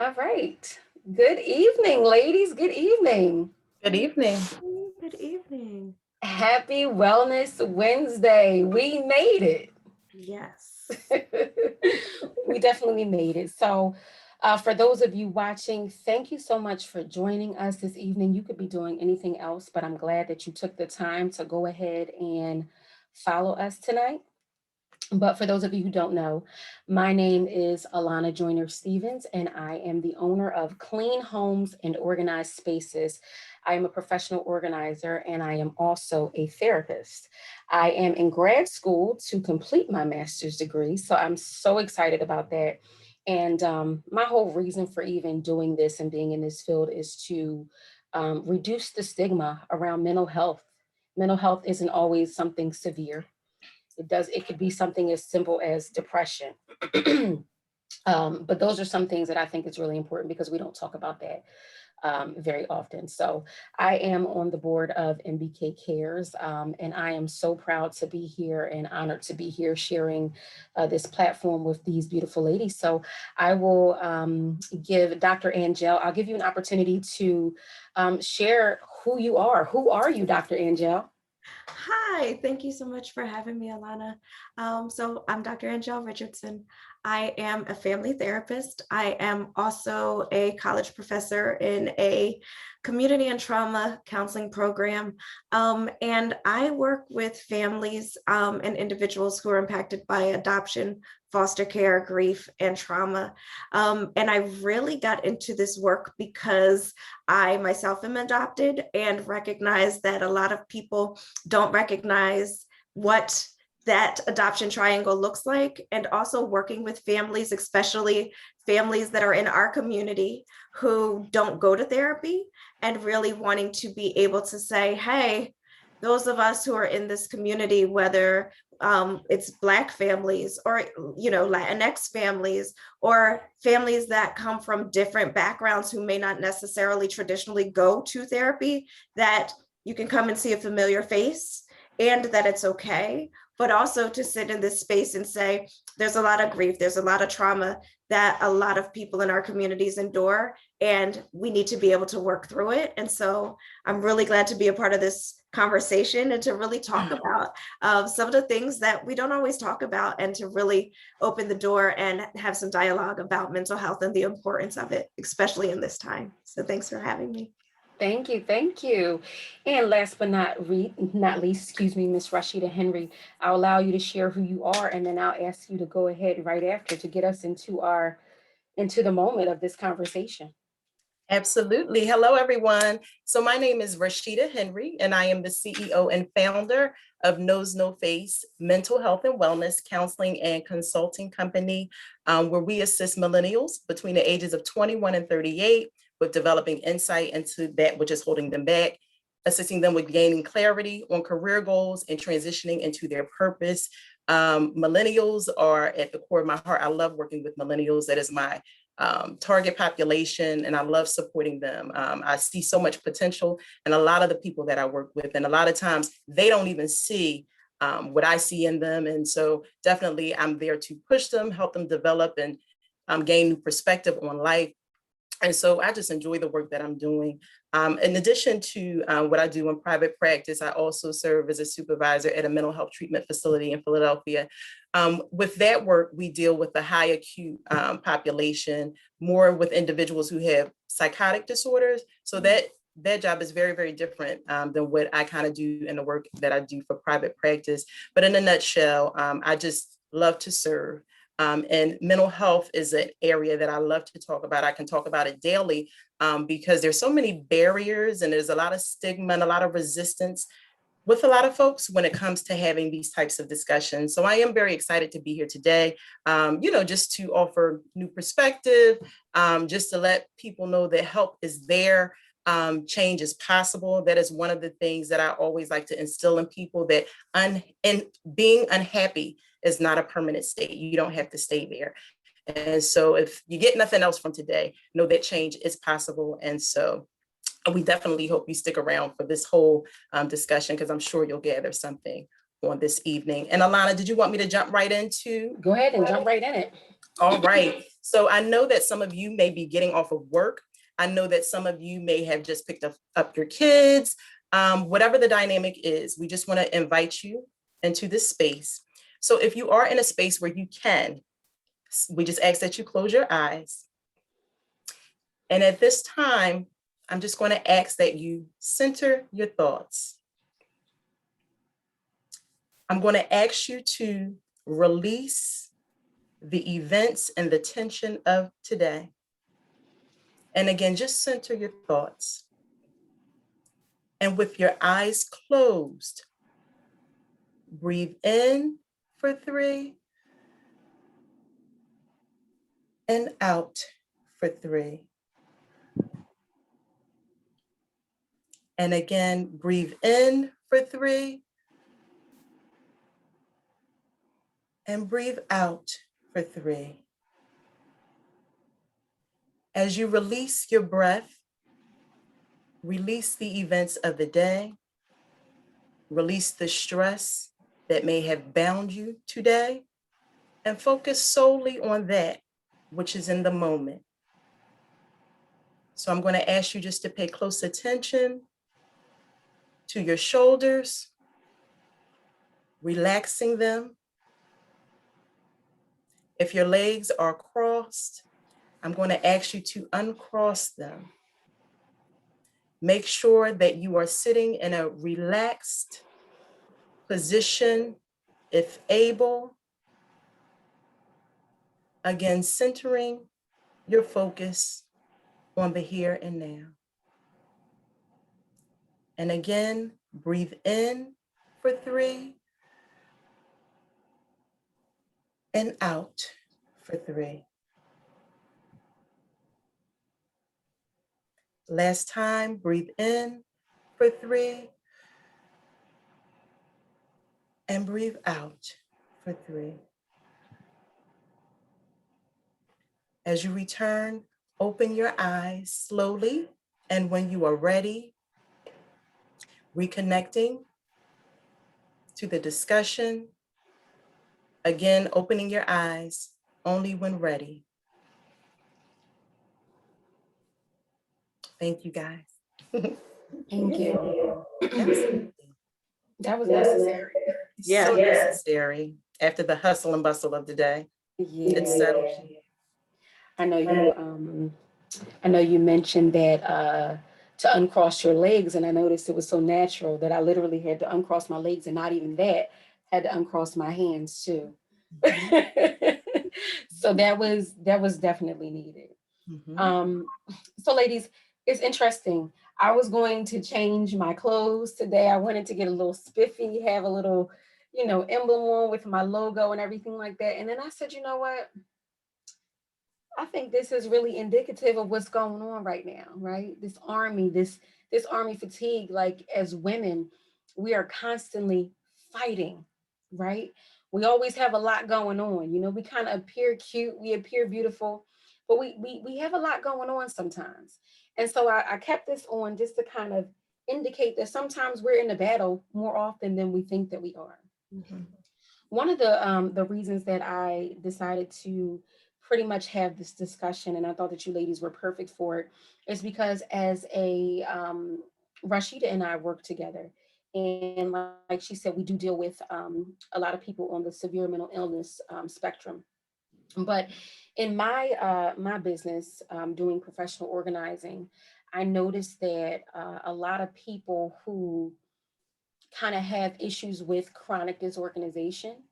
All right. Good evening, ladies. Good evening. Good evening. Good evening. Happy Wellness Wednesday. We made Yes. it. We definitely made it. So, for those of you watching, thank you so much for joining us this evening. You could be doing anything else, but I'm glad that you took the time to go ahead and follow us tonight. But for those of you who don't know, my name is Allana Joyner-Stephens, and I am the owner of Clean Homes and Organized Spaces. I am a professional organizer, and I am also a therapist. I am in grad school to complete my master's degree, so I'm so excited about that. And my whole reason for even doing this and being in this field is to reduce the stigma around mental health. Mental health isn't always something severe. It could be something as simple as depression. But those are some things that I think is really important because we don't talk about that very often. So I am on the board of MBKCares, and I am so proud to be here and honored to be here sharing this platform with these beautiful ladies. So I will give Dr. Angelle, I'll give you an opportunity to share who you are. Who are you, Dr. Angelle? Hi, thank you so much for having me, Alana. So I'm Dr. Angel Richardson. I am a family therapist. I am also a college professor in a community and trauma counseling program. And I work with families and individuals who are impacted by adoption, foster care, grief, and trauma. And I really got into this work because I myself am adopted and recognize that a lot of people don't recognize what that adoption triangle looks like, and also working with families, especially families that are in our community who don't go to therapy, and really wanting to be able to say, hey, those of us who are in this community, whether it's Black families or Latinx families or families that come from different backgrounds who may not necessarily traditionally go to therapy, that you can come and see a familiar face and that it's okay, but also to sit in this space and say, there's a lot of grief, there's a lot of trauma that a lot of people in our communities endure, and we need to be able to work through it. And so I'm really glad to be a part of this conversation and to really talk about some of the things that we don't always talk about, and to really open the door and have some dialogue about mental health and the importance of it, especially in this time. So thanks for having me. Thank you, thank you. And last but not least, excuse me, Miss Rashida Henry, I'll allow you to share who you are, and then I'll ask you to go ahead right after to get us into the moment of this conversation. Absolutely. Hello, everyone. So my name is Rashida Henry, and I am the CEO and founder of Nose No Face Mental Health and Wellness Counseling and Consulting Company, where we assist millennials between the ages of 21 and 38 with developing insight into that which is holding them back, assisting them with gaining clarity on career goals and transitioning into their purpose. Millennials are at the core of my heart. I love working with millennials. That is my target population, and I love supporting them. I see so much potential in a lot of the people that I work with, and a lot of times they don't even see what I see in them. And so definitely I'm there to push them, help them develop, and gain new perspective on life. And so I just enjoy the work that I'm doing. In addition to what I do in private practice, I also serve as a supervisor at a mental health treatment facility in Philadelphia. With that work, we deal with the high acute population, more with individuals who have psychotic disorders. So that job is very, very different than what I kind of do in the work that I do for private practice. But in a nutshell, I just love to serve. And mental health is an area that I love to talk about. I can talk about it daily because there's so many barriers, and there's a lot of stigma and a lot of resistance with a lot of folks when it comes to having these types of discussions. So I am very excited to be here today, just to offer new perspective, just to let people know that help is there. Change is possible. That is one of the things that I always like to instill in people, that being unhappy is not a permanent state. You don't have to stay there. And so if you get nothing else from today, know that change is possible. And so we definitely hope you stick around for this whole discussion, because I'm sure you'll gather something on this evening. And Allana, did you want me to jump right into? Go ahead and jump right in it. All right. So I know that some of you may be getting off of work. I know that some of you may have just picked up your kids. Whatever the dynamic is, we just want to invite you into this space. So if you are in a space where you can, we just ask that you close your eyes. And at this time, I'm just going to ask that you center your thoughts. I'm going to ask you to release the events and the tension of today. And again, just center your thoughts. And with your eyes closed, breathe in for 3 and out for 3. And again, breathe in for 3 and breathe out for 3. As you release your breath, release the events of the day, release the stress that may have bound you today, and focus solely on that which is in the moment. So I'm going to ask you just to pay close attention to your shoulders, relaxing them. If your legs are crossed, I'm going to ask you to uncross them. Make sure that you are sitting in a relaxed position, if able. Again, centering your focus on the here and now. And again, breathe in for 3 and out for 3. Last time, breathe in for 3 and breathe out for 3. As you return, open your eyes slowly, and when you are ready, reconnecting to the discussion. Again, opening your eyes only when ready. Thank you, guys. Thank you. Absolutely. That was necessary. Yeah. So necessary after the hustle and bustle of the day. Yeah. It's settled. I know you mentioned that to uncross your legs, and I noticed it was so natural that I literally had to uncross my legs, and not even that, had to uncross my hands too. So that was definitely needed. Mhm. So ladies, it's interesting. I was going to change my clothes today. I wanted to get a little spiffy, have a little, emblem on with my logo and everything like that. And then I said, you know what? I think this is really indicative of what's going on right now, right? This army fatigue, like as women, we are constantly fighting, right? We always have a lot going on. We kind of appear cute, we appear beautiful, but we have a lot going on sometimes. And so I kept this on just to kind of indicate that sometimes we're in a battle more often than we think that we are. Mhm. One of the reasons that I decided to pretty much have this discussion, and I thought that you ladies were perfect for it, is because as a Rashida and I work together, and like she said, we do deal with a lot of people on the severe mental illness spectrum. But in my business, doing professional organizing, I noticed that a lot of people who kind of have issues with chronic disorganization.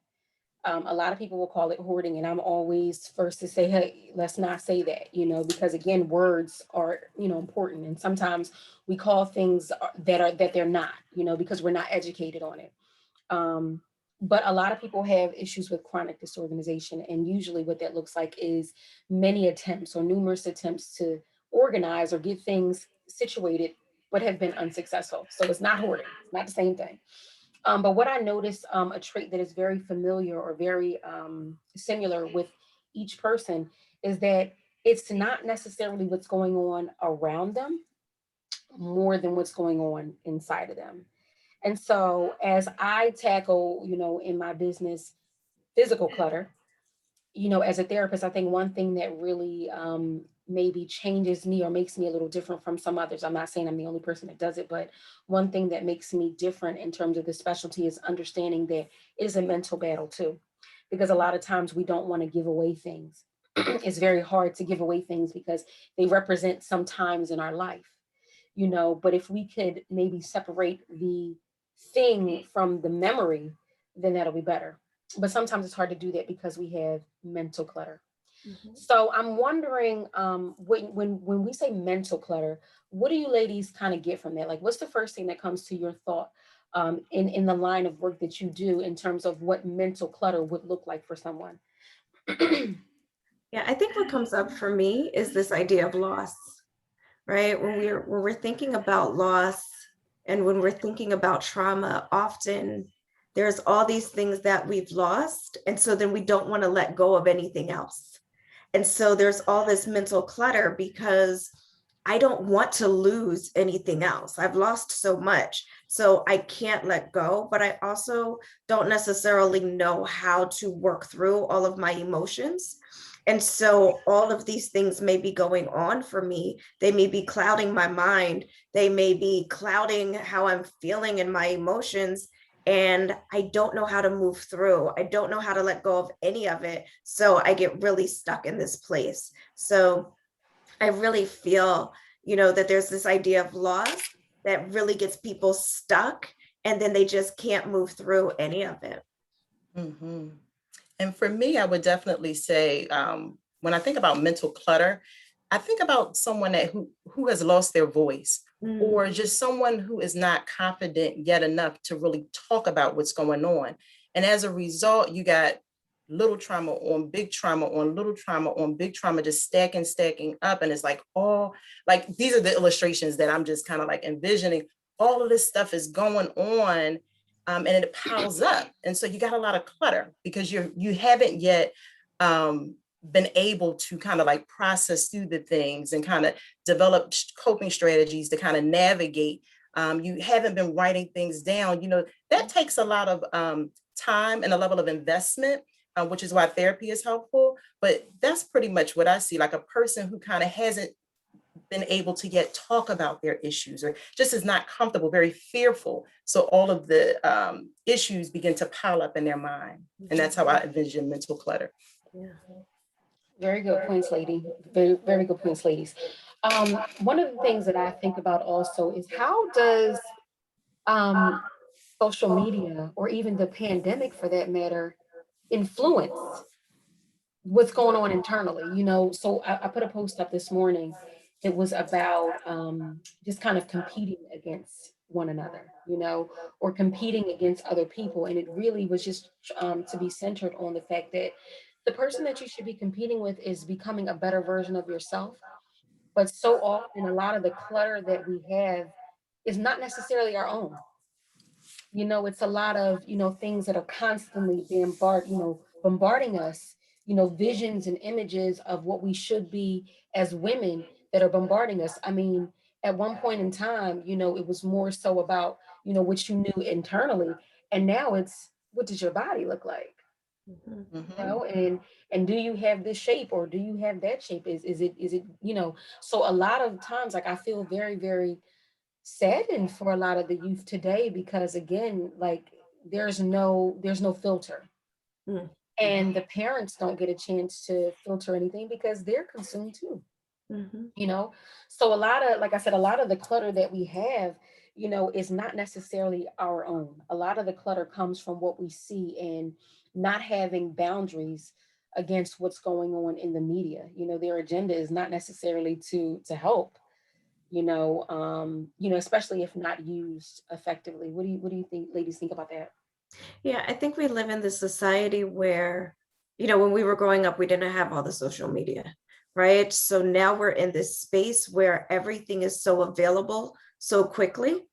A lot of people will call it hoarding, and I'm always first to say, hey, let's not say that, because again, words are, important, and sometimes we call things that they're not, because we're not educated on it. But a lot of people have issues with chronic disorganization, and usually what that looks like is many attempts or numerous attempts to organize or get things situated, but have been unsuccessful. So it's not hoarding, it's not the same thing. But what I noticed, a trait that is very familiar or very similar with each person is that it's not necessarily what's going on around them more than what's going on inside of them. And so as I tackle, in my business, physical clutter, as a therapist, I think one thing that really maybe changes me or makes me a little different from some others. I'm not saying I'm the only person that does it, but one thing that makes me different in terms of the specialty is understanding that it is a mental battle too. Because a lot of times we don't want to give away things. It's very hard to give away things because they represent some times in our life, but if we could maybe separate the thing from the memory, then that'll be better. But sometimes it's hard to do that because we have mental clutter. Mhm. So I'm wondering, when we say mental clutter, what do you ladies kind of get from that? Like, what's the first thing that comes to your thought in the line of work that you do in terms of what mental clutter would look like for someone? Yeah, I think what comes up for me is this idea of loss, right? When we're thinking about loss and when we're thinking about trauma, often there's all these things that we've lost. And so then we don't want to let go of anything else. And so there's all this mental clutter because I don't want to lose anything else. I've lost so much. So I can't let go, but I also don't necessarily know how to work through all of my emotions. And so all of these things may be going on for me. They may be clouding my mind. They may be clouding how I'm feeling and my emotions. And I don't know how to move through. I don't know how to let go of any of it. So I get really stuck in this place. So I really feel, that there's this idea of loss that really gets people stuck and then they just can't move through any of it. Mhm. And for me, I would definitely say, when I think about mental clutter, I think about someone who has lost their voice, Mm, or just someone who is not confident yet enough to really talk about what's going on. And as a result, you got little trauma on big trauma on little trauma on big trauma, just stacking up. And it's like, these are the illustrations that I'm just kind of like envisioning. All of this stuff is going on, and it piles up. And so you got a lot of clutter because you haven't yet been able to kind of like process through the things and kind of develop coping strategies to kind of navigate. You haven't been writing things down. That takes a lot of time and a level of investment, which is why therapy is helpful. But that's pretty much what I see, like a person who kind of hasn't been able to yet talk about their issues, or just is not comfortable, very fearful. So all of the issues begin to pile up in their mind. And that's how I envision mental clutter. yeah. Very good points, lady. Very, very good points, ladies. One of the things that I think about also is how does um, social media or even the pandemic for that matter influence what's going on internally, so I put a post up this morning. It was about just kind of competing against one another, or competing against other people. And it really was just to be centered on the fact that the person that you should be competing with is becoming a better version of yourself. But so often, a lot of the clutter that we have is not necessarily our own. It's a lot of, things that are constantly bombarding us, visions and images of what we should be as women that are bombarding us. I mean, at one point in time, it was more so about, what you knew internally. And now it's, what does your body look like? Mhm. Mhm. And do you have this shape or do you have that shape? Is it, so a lot of times, like, I feel very, very saddened for a lot of the youth today because again, like, there's no filter, Mm, and the parents don't get a chance to filter anything because they're consumed too, mhm. you know so a lot of, like I said, a lot of the clutter that we have, is not necessarily our own. A lot of the clutter comes from what we see and not having boundaries against what's going on in the media. Their agenda is not necessarily to help, especially if not used effectively. What do you think, ladies, think about that? Yeah, I think we live in this society where, when we were growing up, we didn't have all the social media, right? So now we're in this space where everything is so available so quickly.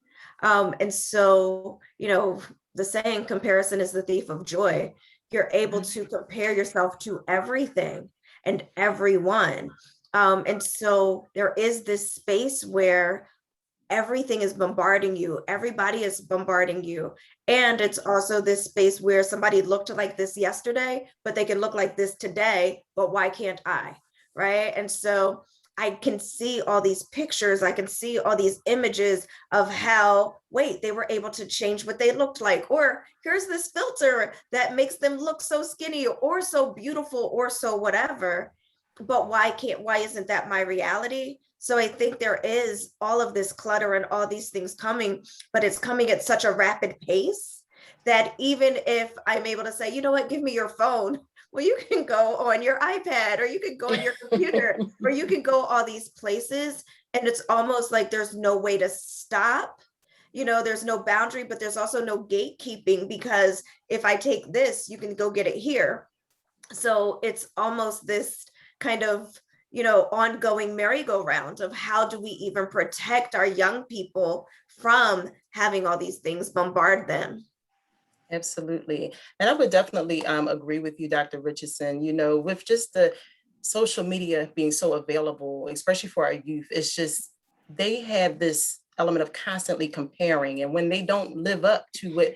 And so, the saying, comparison is the thief of joy. You're able to compare yourself to everything and everyone. And so there is this space where everything is bombarding you. Everybody is bombarding you. And it's also this space where somebody looked like this yesterday, but they can look like this today, but why can't I? Right. And so I can see all these pictures, I can see all these images of how, wait, they were able to change what they looked like, or here's this filter that makes them look so skinny or so beautiful or so whatever. But why isn't that my reality? So I think there is all of this clutter and all these things coming, but it's coming at such a rapid pace that even if I'm able to say, you know what, give me your phone, well, you can go on your iPad or you can go on your computer or you can go all these places. And it's almost like there's no way to stop. There's no boundary, but there's also no gatekeeping, because if I take this, you can go get it here. So it's almost this kind of, ongoing merry-go-round of how do we even protect our young people from having all these things bombard them. Absolutely. And I would definitely agree with you, Dr. Richardson. With just the social media being so available, especially for our youth, it's just they have this element of constantly comparing. And when they don't live up to what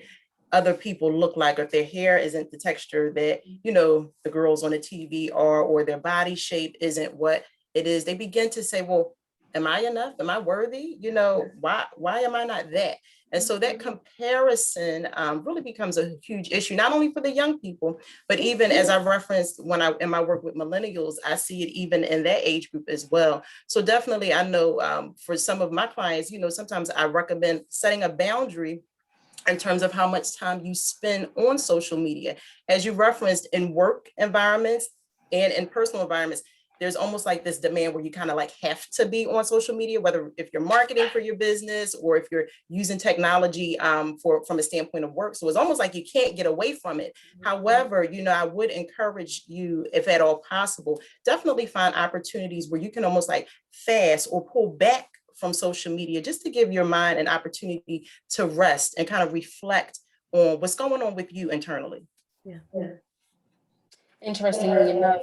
other people look like, or if their hair isn't the texture that, the girls on the TV are, or their body shape isn't what it is, they begin to say, well, am I enough? Am I worthy? Why am I not that? And so that comparison really becomes a huge issue, not only for the young people, but even as I referenced in my work with millennials, I see it even in that age group as well. So definitely, I know for some of my clients, sometimes I recommend setting a boundary in terms of how much time you spend on social media. As you referenced, in work environments and in personal environments, there's almost like this demand where you kind of like have to be on social media, whether if you're marketing for your business or if you're using technology from a standpoint of work. So it's almost like you can't get away from it. However, I would encourage you, if at all possible, definitely find opportunities where you can almost like fast or pull back from social media, just to give your mind an opportunity to rest and kind of reflect on what's going on with you internally. Yeah. Interestingly enough,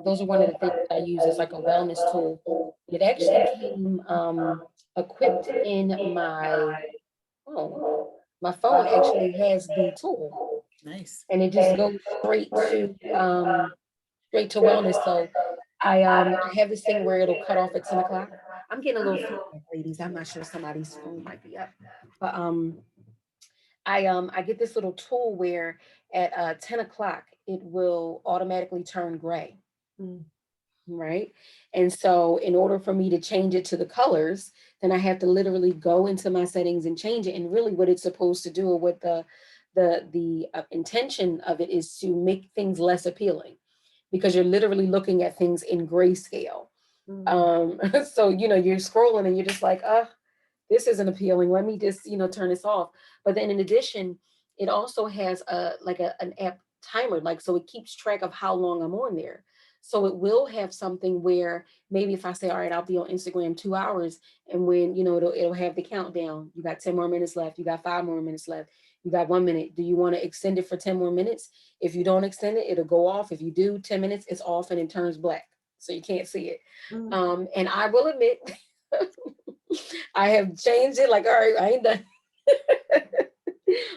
those are one of the things that I use as like a wellness tool. It actually came equipped in my phone. My phone actually has the tool, Nice. and it just goes straight to wellness. So I have this thing where it'll cut off at 10 o'clock. I'm getting a little feedback, ladies. I'm not sure, somebody's phone might be up, but I get this little tool where at 10 o'clock it will automatically turn gray. Mm. Right. And so in order for me to change it to the colors, then I have to literally go into my settings and change it. And really what it's supposed to do, or what the intention of it is, to make things less appealing, because you're literally looking at things in grayscale. So, you're scrolling and you're just like, this isn't appealing. Let me just, turn this off. But then in addition, it also has an app timer, so it keeps track of how long I'm on there. So it will have something where maybe if I say, all right, I'll be on Instagram 2 hours, and when, it'll have the countdown. You got 10 more minutes left. You got 5 more minutes left. You got 1 minute. Do you want to extend it for 10 more minutes? If you don't extend it, it'll go off. If you do 10 minutes, it's off and it turns black. So you can't see it. And I will admit, I have changed it. All right, I ain't done.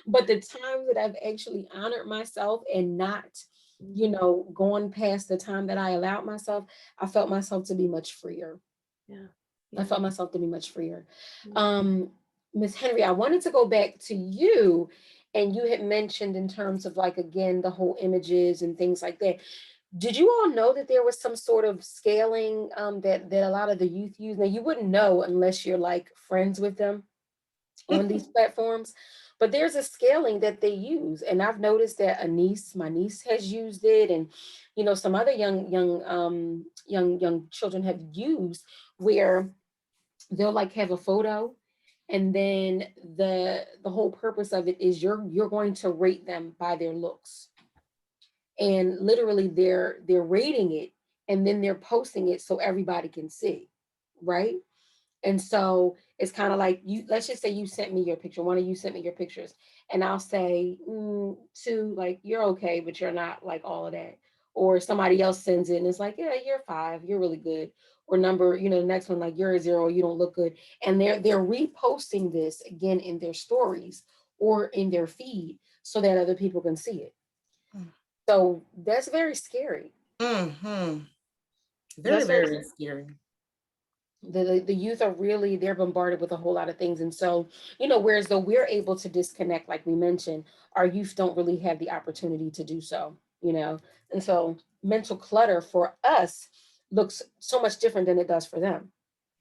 But the times that I've actually honored myself and not, going past the time that I allowed myself, I felt myself to be much freer. Yeah. I felt myself to be much freer. Ms. Henry, I wanted to go back to you, and you had mentioned in terms of again, the whole images and things like that. Did you all know that there was some sort of scaling that a lot of the youth use? Now, you wouldn't know unless you're friends with them on these platforms, but there's a scaling that they use. And I've noticed that my niece has used it, and some other young children have used, where they'll have a photo, and then the whole purpose of it is you're going to rate them by their looks. And literally they're rating it, and then they're posting it so everybody can see, right? And so it's kind of like, let's just say you sent me your picture, one of you sent me your pictures, and I'll say 2, you're okay, but you're not all of that. Or somebody else sends it and it's yeah, you're 5, you're really good. or number, the next one, like you're a zero, you don't look good. And they're reposting this again in their stories or in their feed so that other people can see it. So that's very scary. Mm-hmm. Very, That's very very scary. the youth are really, they're bombarded with a whole lot of things. And so, whereas though we're able to disconnect, like we mentioned, our youth don't really have the opportunity to do so. And so mental clutter for us looks so much different than it does for them.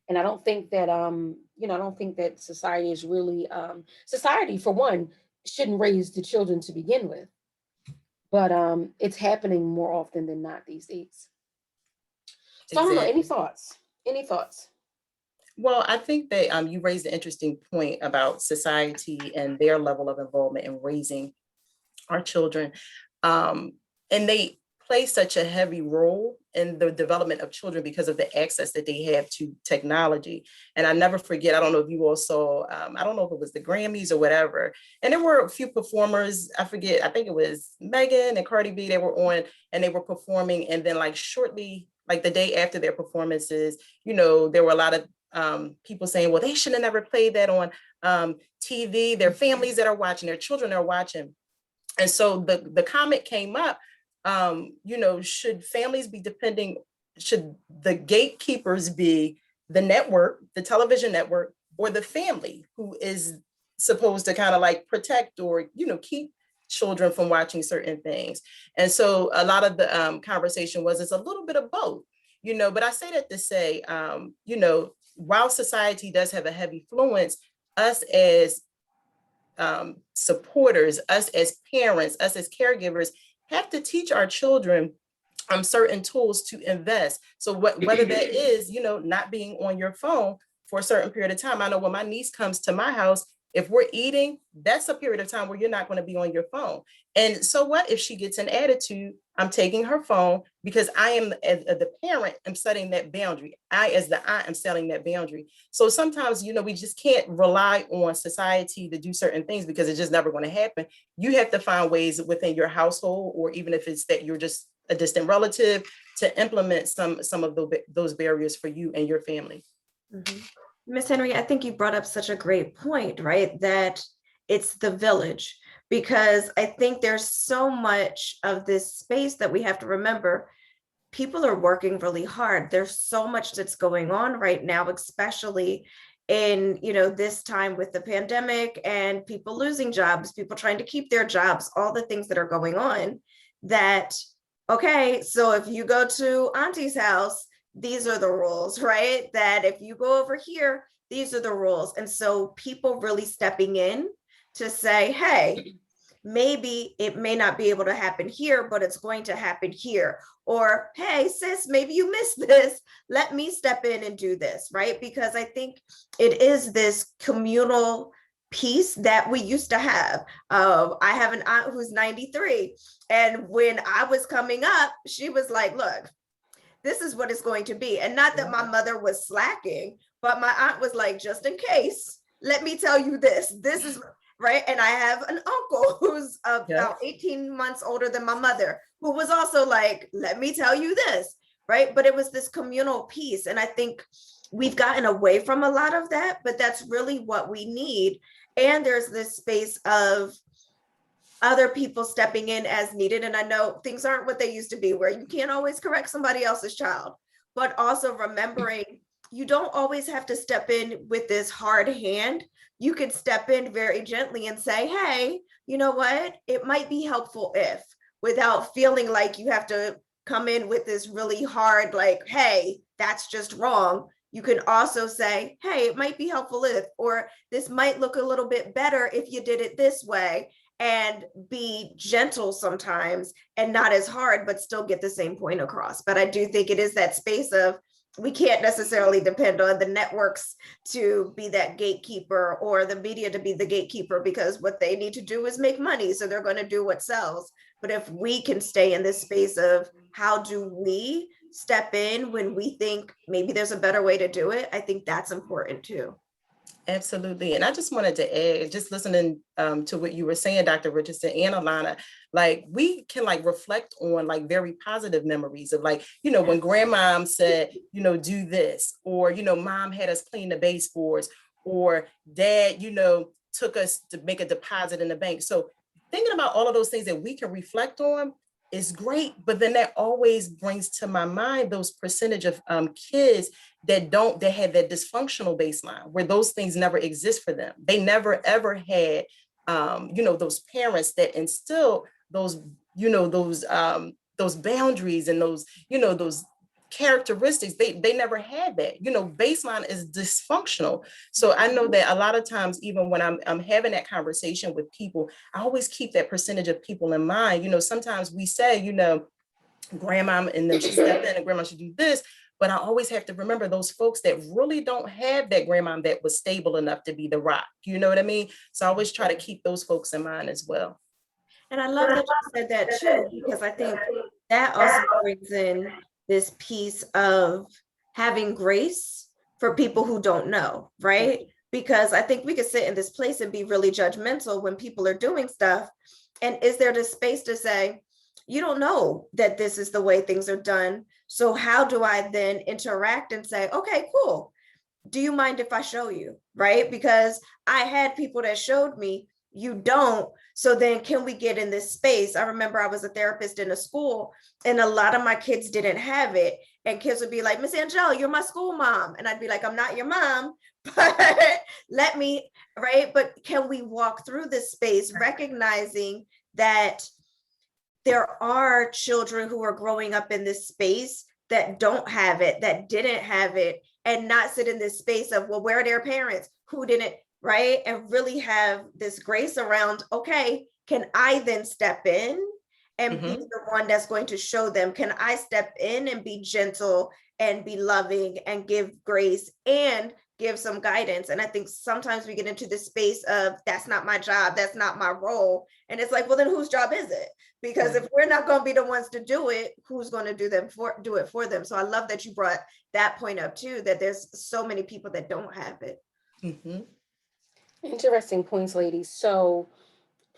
And I don't think that I don't think that society is really society, for one, shouldn't raise the children to begin with. But it's happening more often than not these days. So I don't know, any Exactly. thoughts? Any thoughts? Well, I think that you raised an interesting point about society and their level of involvement in raising our children. And they play such a heavy role in the development of children because of the access that they have to technology. And I never forget, I don't know if you all saw, I don't know if it was the Grammys or whatever. And there were a few performers, I forget, I think it was Megan and Cardi B, they were on and they were performing. And then like shortly, like the day after their performances, there were a lot of people saying, well, they should have never played that on TV. Their families that are watching, their children are watching. And so the comment came up, should families be should the gatekeepers be the network, the television network, or the family who is supposed to kind of like protect or, keep children from watching certain things? And so a lot of the conversation was, it's a little bit of both, but I say that to say, while society does have a heavy influence, us as supporters, us as parents, us as caregivers have to teach our children certain tools to invest. So whether that is, not being on your phone for a certain period of time. I know when my niece comes to my house, if we're eating, that's a period of time where you're not going to be on your phone. And so what if she gets an attitude? I'm taking her phone because I am, as the parent, I'm setting that boundary. I, as the aunt, am setting that boundary. So sometimes, we just can't rely on society to do certain things because it's just never going to happen. You have to find ways within your household, or even if it's that you're just a distant relative, to implement some of those barriers for you and your family. Mm-hmm. Miss Henry, I think you brought up such a great point, right? That it's the village, because I think there's so much of this space that we have to remember. People are working really hard. There's so much that's going on right now, especially in, this time with the pandemic and people losing jobs, people trying to keep their jobs, all the things that are going on that, okay, so if you go to Auntie's house, these are the rules, right? That if you go over here, these are the rules. And so people really stepping in to say, hey, maybe it may not be able to happen here, but it's going to happen here. Or, hey, sis, maybe you missed this. Let me step in and do this, right? Because I think it is this communal piece that we used to have. I have an aunt who's 93. And when I was coming up, she was like, look, this is what it's going to be. And not that my mother was slacking, but my aunt was like, just in case, let me tell you this. This is right. And I have an uncle who's about 18 months older than my mother, who was also like, let me tell you this. Right. But it was this communal piece. And I think we've gotten away from a lot of that, but that's really what we need. And there's this space of other people stepping in as needed. And I know things aren't what they used to be, where you can't always correct somebody else's child, but also remembering you don't always have to step in with this hard hand. You could step in very gently and say, hey, you know what? It might be helpful if, without feeling like you have to come in with this really hard, like, hey, that's just wrong. You can also say, hey, it might be helpful if, or this might look a little bit better if you did it this way. And be gentle sometimes and not as hard, but still get the same point across. But I do think it is that space of, we can't necessarily depend on the networks to be that gatekeeper or the media to be the gatekeeper, because what they need to do is make money. So they're going to do what sells. But if we can stay in this space of how do we step in when we think maybe there's a better way to do it, I think that's important too. Absolutely. And I just wanted to add, just listening to what you were saying, Dr. Richardson and Allana, like we can like reflect on like very positive memories of like, when grandmom said, do this, or, mom had us clean the baseboards, or dad, took us to make a deposit in the bank. So thinking about all of those things that we can reflect on is great. But then that always brings to my mind those percentage of kids that have that dysfunctional baseline where those things never exist for them. They never ever had those parents that instill those those boundaries and those characteristics. They never had that. Baseline is dysfunctional. So I know that a lot of times, even when I'm having that conversation with people, I always keep that percentage of people in mind. Sometimes we say, grandma and them should step in and grandma should do this. But I always have to remember those folks that really don't have that grandma that was stable enough to be the rock. You know what I mean? So I always try to keep those folks in mind as well. And I love that you said that too, because I think that also brings in this piece of having grace for people who don't know, right? Because I think we could sit in this place and be really judgmental when people are doing stuff. And is there this space to say, you don't know that this is the way things are done. So how do I then interact and say, okay, cool. Do you mind if I show you? Right? Because I had people that showed me, you don't. So then can we get in this space? I remember I was a therapist in a school and a lot of my kids didn't have it. And kids would be like, Miss Angelle, you're my school mom. And I'd be like, I'm not your mom, but let me, right? But can we walk through this space recognizing that there are children who are growing up in this space that don't have it, that didn't have it, and not sit in this space of, well, where are their parents? Who didn't, right? And really have this grace around, okay, can I then step in and be the one that's going to show them? Can I step in and be gentle and be loving and give grace and give some guidance? And I think sometimes we get into this space of, that's not my job, that's not my role. And it's like, well, then whose job is it? Because if we're not going to be the ones to do it, who's going to do it for them? So I love that you brought that point up too, that there's so many people that don't have it. Interesting points, ladies. So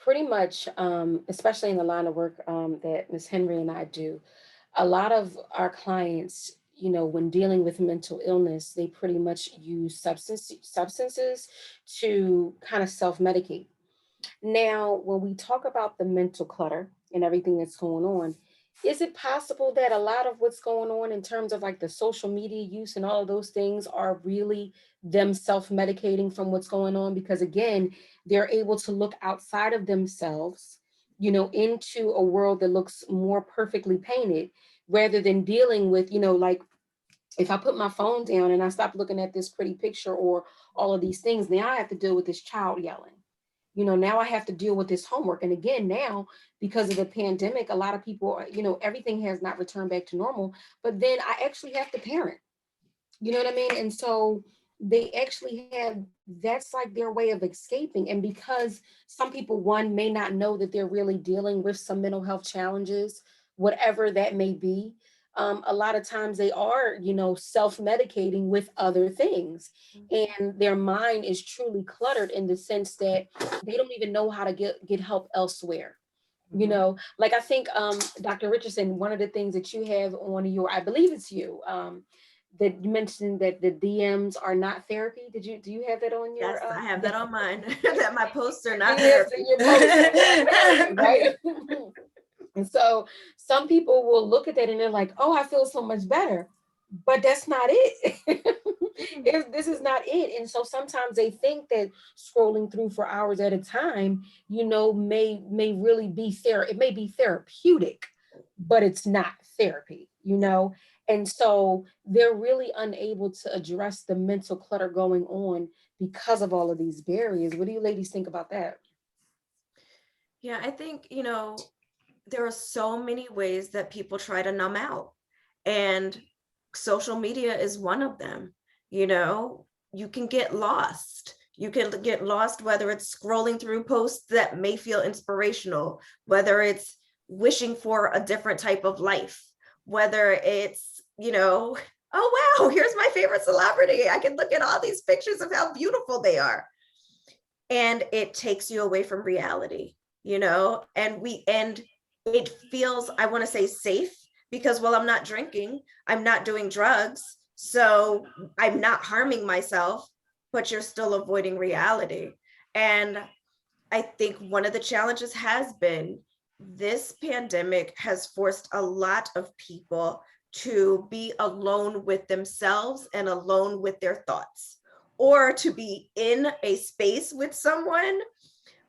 pretty much, especially in the line of work that Ms. Henry and I do, a lot of our clients, when dealing with mental illness, they pretty much use substances to kind of self-medicate. Now, when we talk about the mental clutter and everything that's going on, is it possible that a lot of what's going on in terms of like the social media use and all of those things are really them self-medicating from what's going on? Because again, they're able to look outside of themselves, into a world that looks more perfectly painted rather than dealing with, like if I put my phone down and I stop looking at this pretty picture or all of these things, now I have to deal with this child yelling. Now I have to deal with this homework. And again, now, because of the pandemic, a lot of people, everything has not returned back to normal, but then I actually have to parent, you know what I mean? And so they actually have, that's like their way of escaping. And because some people, one, may not know that they're really dealing with some mental health challenges, whatever that may be, a lot of times they are, self-medicating with other things. And their mind is truly cluttered in the sense that they don't even know how to get help elsewhere. Like I think, Dr. Richardson, one of the things that you have on your, I believe it's you, that you mentioned that the DMs are not therapy. Do you have that on your? Yes, I have that on mine. That my posts are not Yes, therapy. right? And so some people will look at that and they're like, oh, I feel so much better. But that's not it. This is not it. And so sometimes they think that scrolling through for hours at a time, may really be it may be therapeutic, but it's not therapy, And so they're really unable to address the mental clutter going on because of all of these barriers. What do you ladies think about that? Yeah, I think, there are so many ways that people try to numb out, and social media is one of them. You can get lost. You can get lost, whether it's scrolling through posts that may feel inspirational, whether it's wishing for a different type of life, whether it's, oh, wow, here's my favorite celebrity. I can look at all these pictures of how beautiful they are. And it takes you away from reality, and it feels, I want to say, safe, because, well, I'm not drinking, I'm not doing drugs, so I'm not harming myself, but you're still avoiding reality. And I think one of the challenges has been, this pandemic has forced a lot of people to be alone with themselves and alone with their thoughts, or to be in a space with someone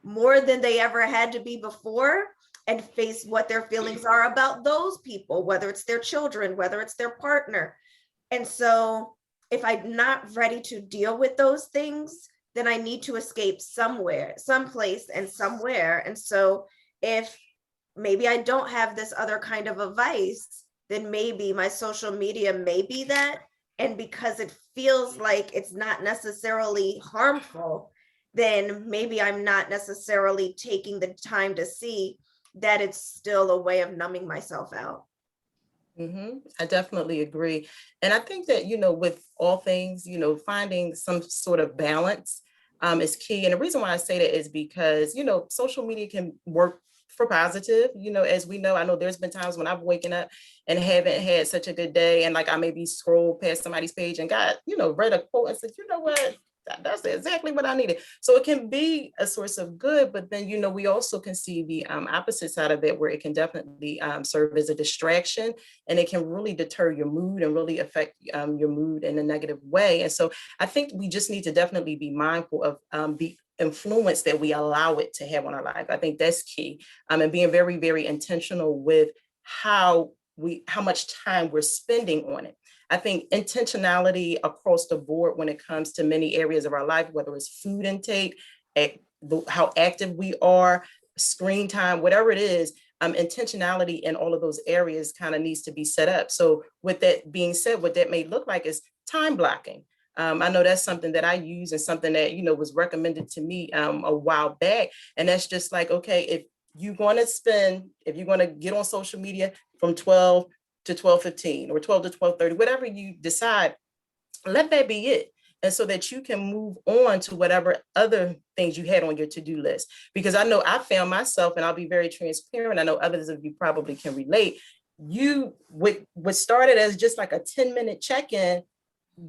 more than they ever had to be before, and face what their feelings are about those people, whether it's their children, whether it's their partner. And so if I'm not ready to deal with those things, then I need to escape somewhere, someplace and somewhere. And so if maybe I don't have this other kind of a vice, then maybe my social media may be that. And because it feels like it's not necessarily harmful, then maybe I'm not necessarily taking the time to see that it's still a way of numbing myself out. I definitely agree. And I think that, with all things, finding some sort of balance is key. And the reason why I say that is because, social media can work for positive, as we know. I know there's been times when I've waken up and haven't had such a good day. And like I maybe scroll past somebody's page and got, read a quote and said, you know what? That's exactly what I needed. So it can be a source of good, but then, we also can see the opposite side of it, where it can definitely serve as a distraction, and it can really deter your mood and really affect your mood in a negative way. And so I think we just need to definitely be mindful of the influence that we allow it to have on our life. I think that's key. And being very, very intentional with how much time we're spending on it. I think intentionality across the board when it comes to many areas of our life, whether it's food intake, how active we are, screen time, whatever it is, intentionality in all of those areas kind of needs to be set up. So with that being said, what that may look like is time blocking. I know that's something that I use, and something that, was recommended to me a while back. And that's just like, okay, if you're going to get on social media from 12 to 12:15 or 12 to 12:30, whatever you decide, let that be it. And so that you can move on to whatever other things you had on your to-do list. Because I know I found myself, and I'll be very transparent, I know others of you probably can relate, what started as just like a 10-minute check-in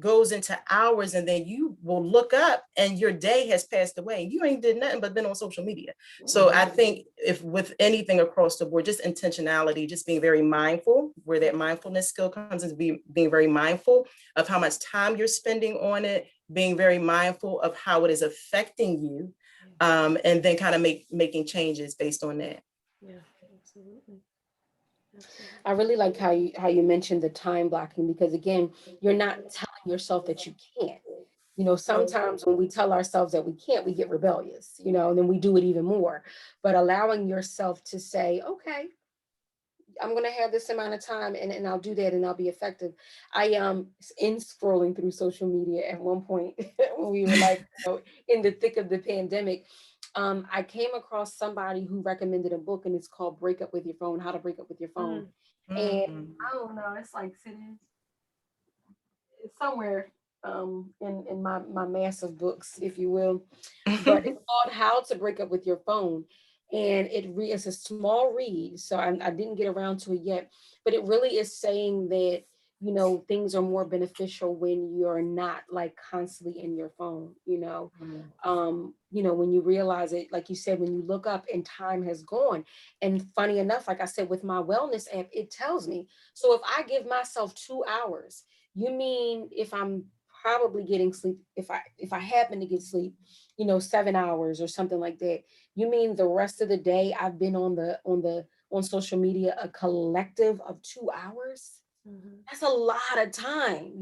goes into hours, and then you will look up and your day has passed away. You ain't did nothing but been on social media. So I think if with anything across the board, just intentionality, just being very mindful, where that mindfulness skill comes into being very mindful of how much time you're spending on it, being very mindful of how it is affecting you, and then kind of making changes based on that. Yeah, absolutely. I really like how you mentioned the time blocking, because again, you're not telling yourself that you can't. Sometimes when we tell ourselves that we can't, we get rebellious, and then we do it even more. But allowing yourself to say, okay, I'm going to have this amount of time, and I'll do that, and I'll be effective. I in scrolling through social media at one point when we were like, in the thick of the pandemic, I came across somebody who recommended a book, and it's called Break Up With Your Phone, How to Break Up With Your Phone. And I don't know, it's like sitting somewhere in my massive books, if you will. But it's called How to Break Up With Your Phone. And it's a small read, so I didn't get around to it yet. But it really is saying that, things are more beneficial when you're not like constantly in your phone, when you realize it, like you said, when you look up and time has gone. And funny enough, like I said, with my wellness app, it tells me. So if I give myself 2 hours, you mean if I'm probably getting sleep, if I happen to get sleep, 7 hours or something like that, you mean the rest of the day I've been on social media a collective of 2 hours? That's a lot of time,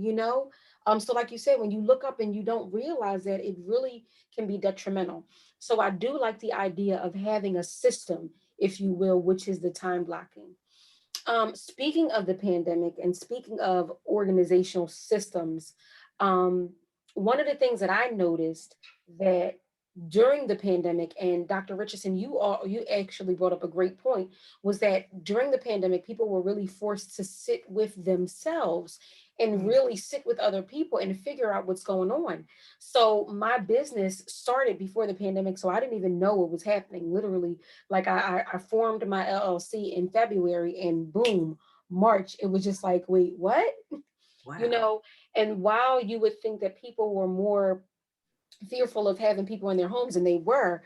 so like you said, when you look up and you don't realize that, it really can be detrimental. So I do like the idea of having a system, if you will, which is the time blocking. Speaking of the pandemic and speaking of organizational systems, one of the things that I noticed that during the pandemic, and Dr. Richardson, you actually brought up a great point, was that during the pandemic, people were really forced to sit with themselves and really sit with other people and figure out what's going on. So my business started before the pandemic, so I didn't even know what was happening. Literally, like I formed my LLC in February, and boom, March, it was just like, wait, what? You Wow. know, and while you would think that people were more fearful of having people in their homes, and they were,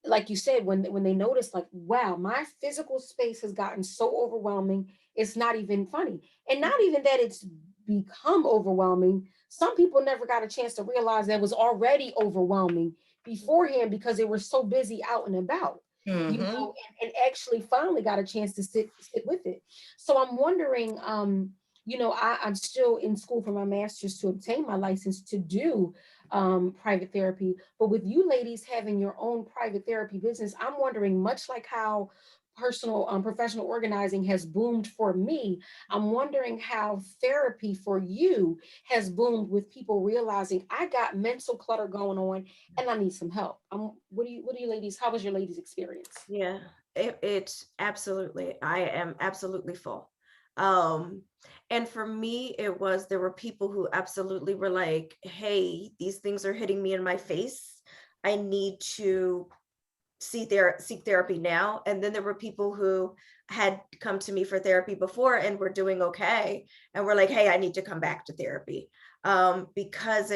like you said, when they noticed, like, wow, my physical space has gotten so overwhelming, it's not even funny. And not even that it's become overwhelming. Some people never got a chance to realize that was already overwhelming beforehand because they were so busy out and about, Mhm. and actually finally got a chance to sit with it. So I'm wondering, I'm still in school for my master's to obtain my license to do private therapy. But with you ladies having your own private therapy business, I'm wondering, much like how professional organizing has boomed for me, I'm wondering how therapy for you has boomed with people realizing I got mental clutter going on and I need some help. What do you ladies, how was your ladies experience? Yeah, it's absolutely, I am absolutely full. Um, and for me, there were people who absolutely were like, hey, these things are hitting me in my face. I need to seek therapy now. And then there were people who had come to me for therapy before and were doing okay. And were like, hey, I need to come back to therapy. Because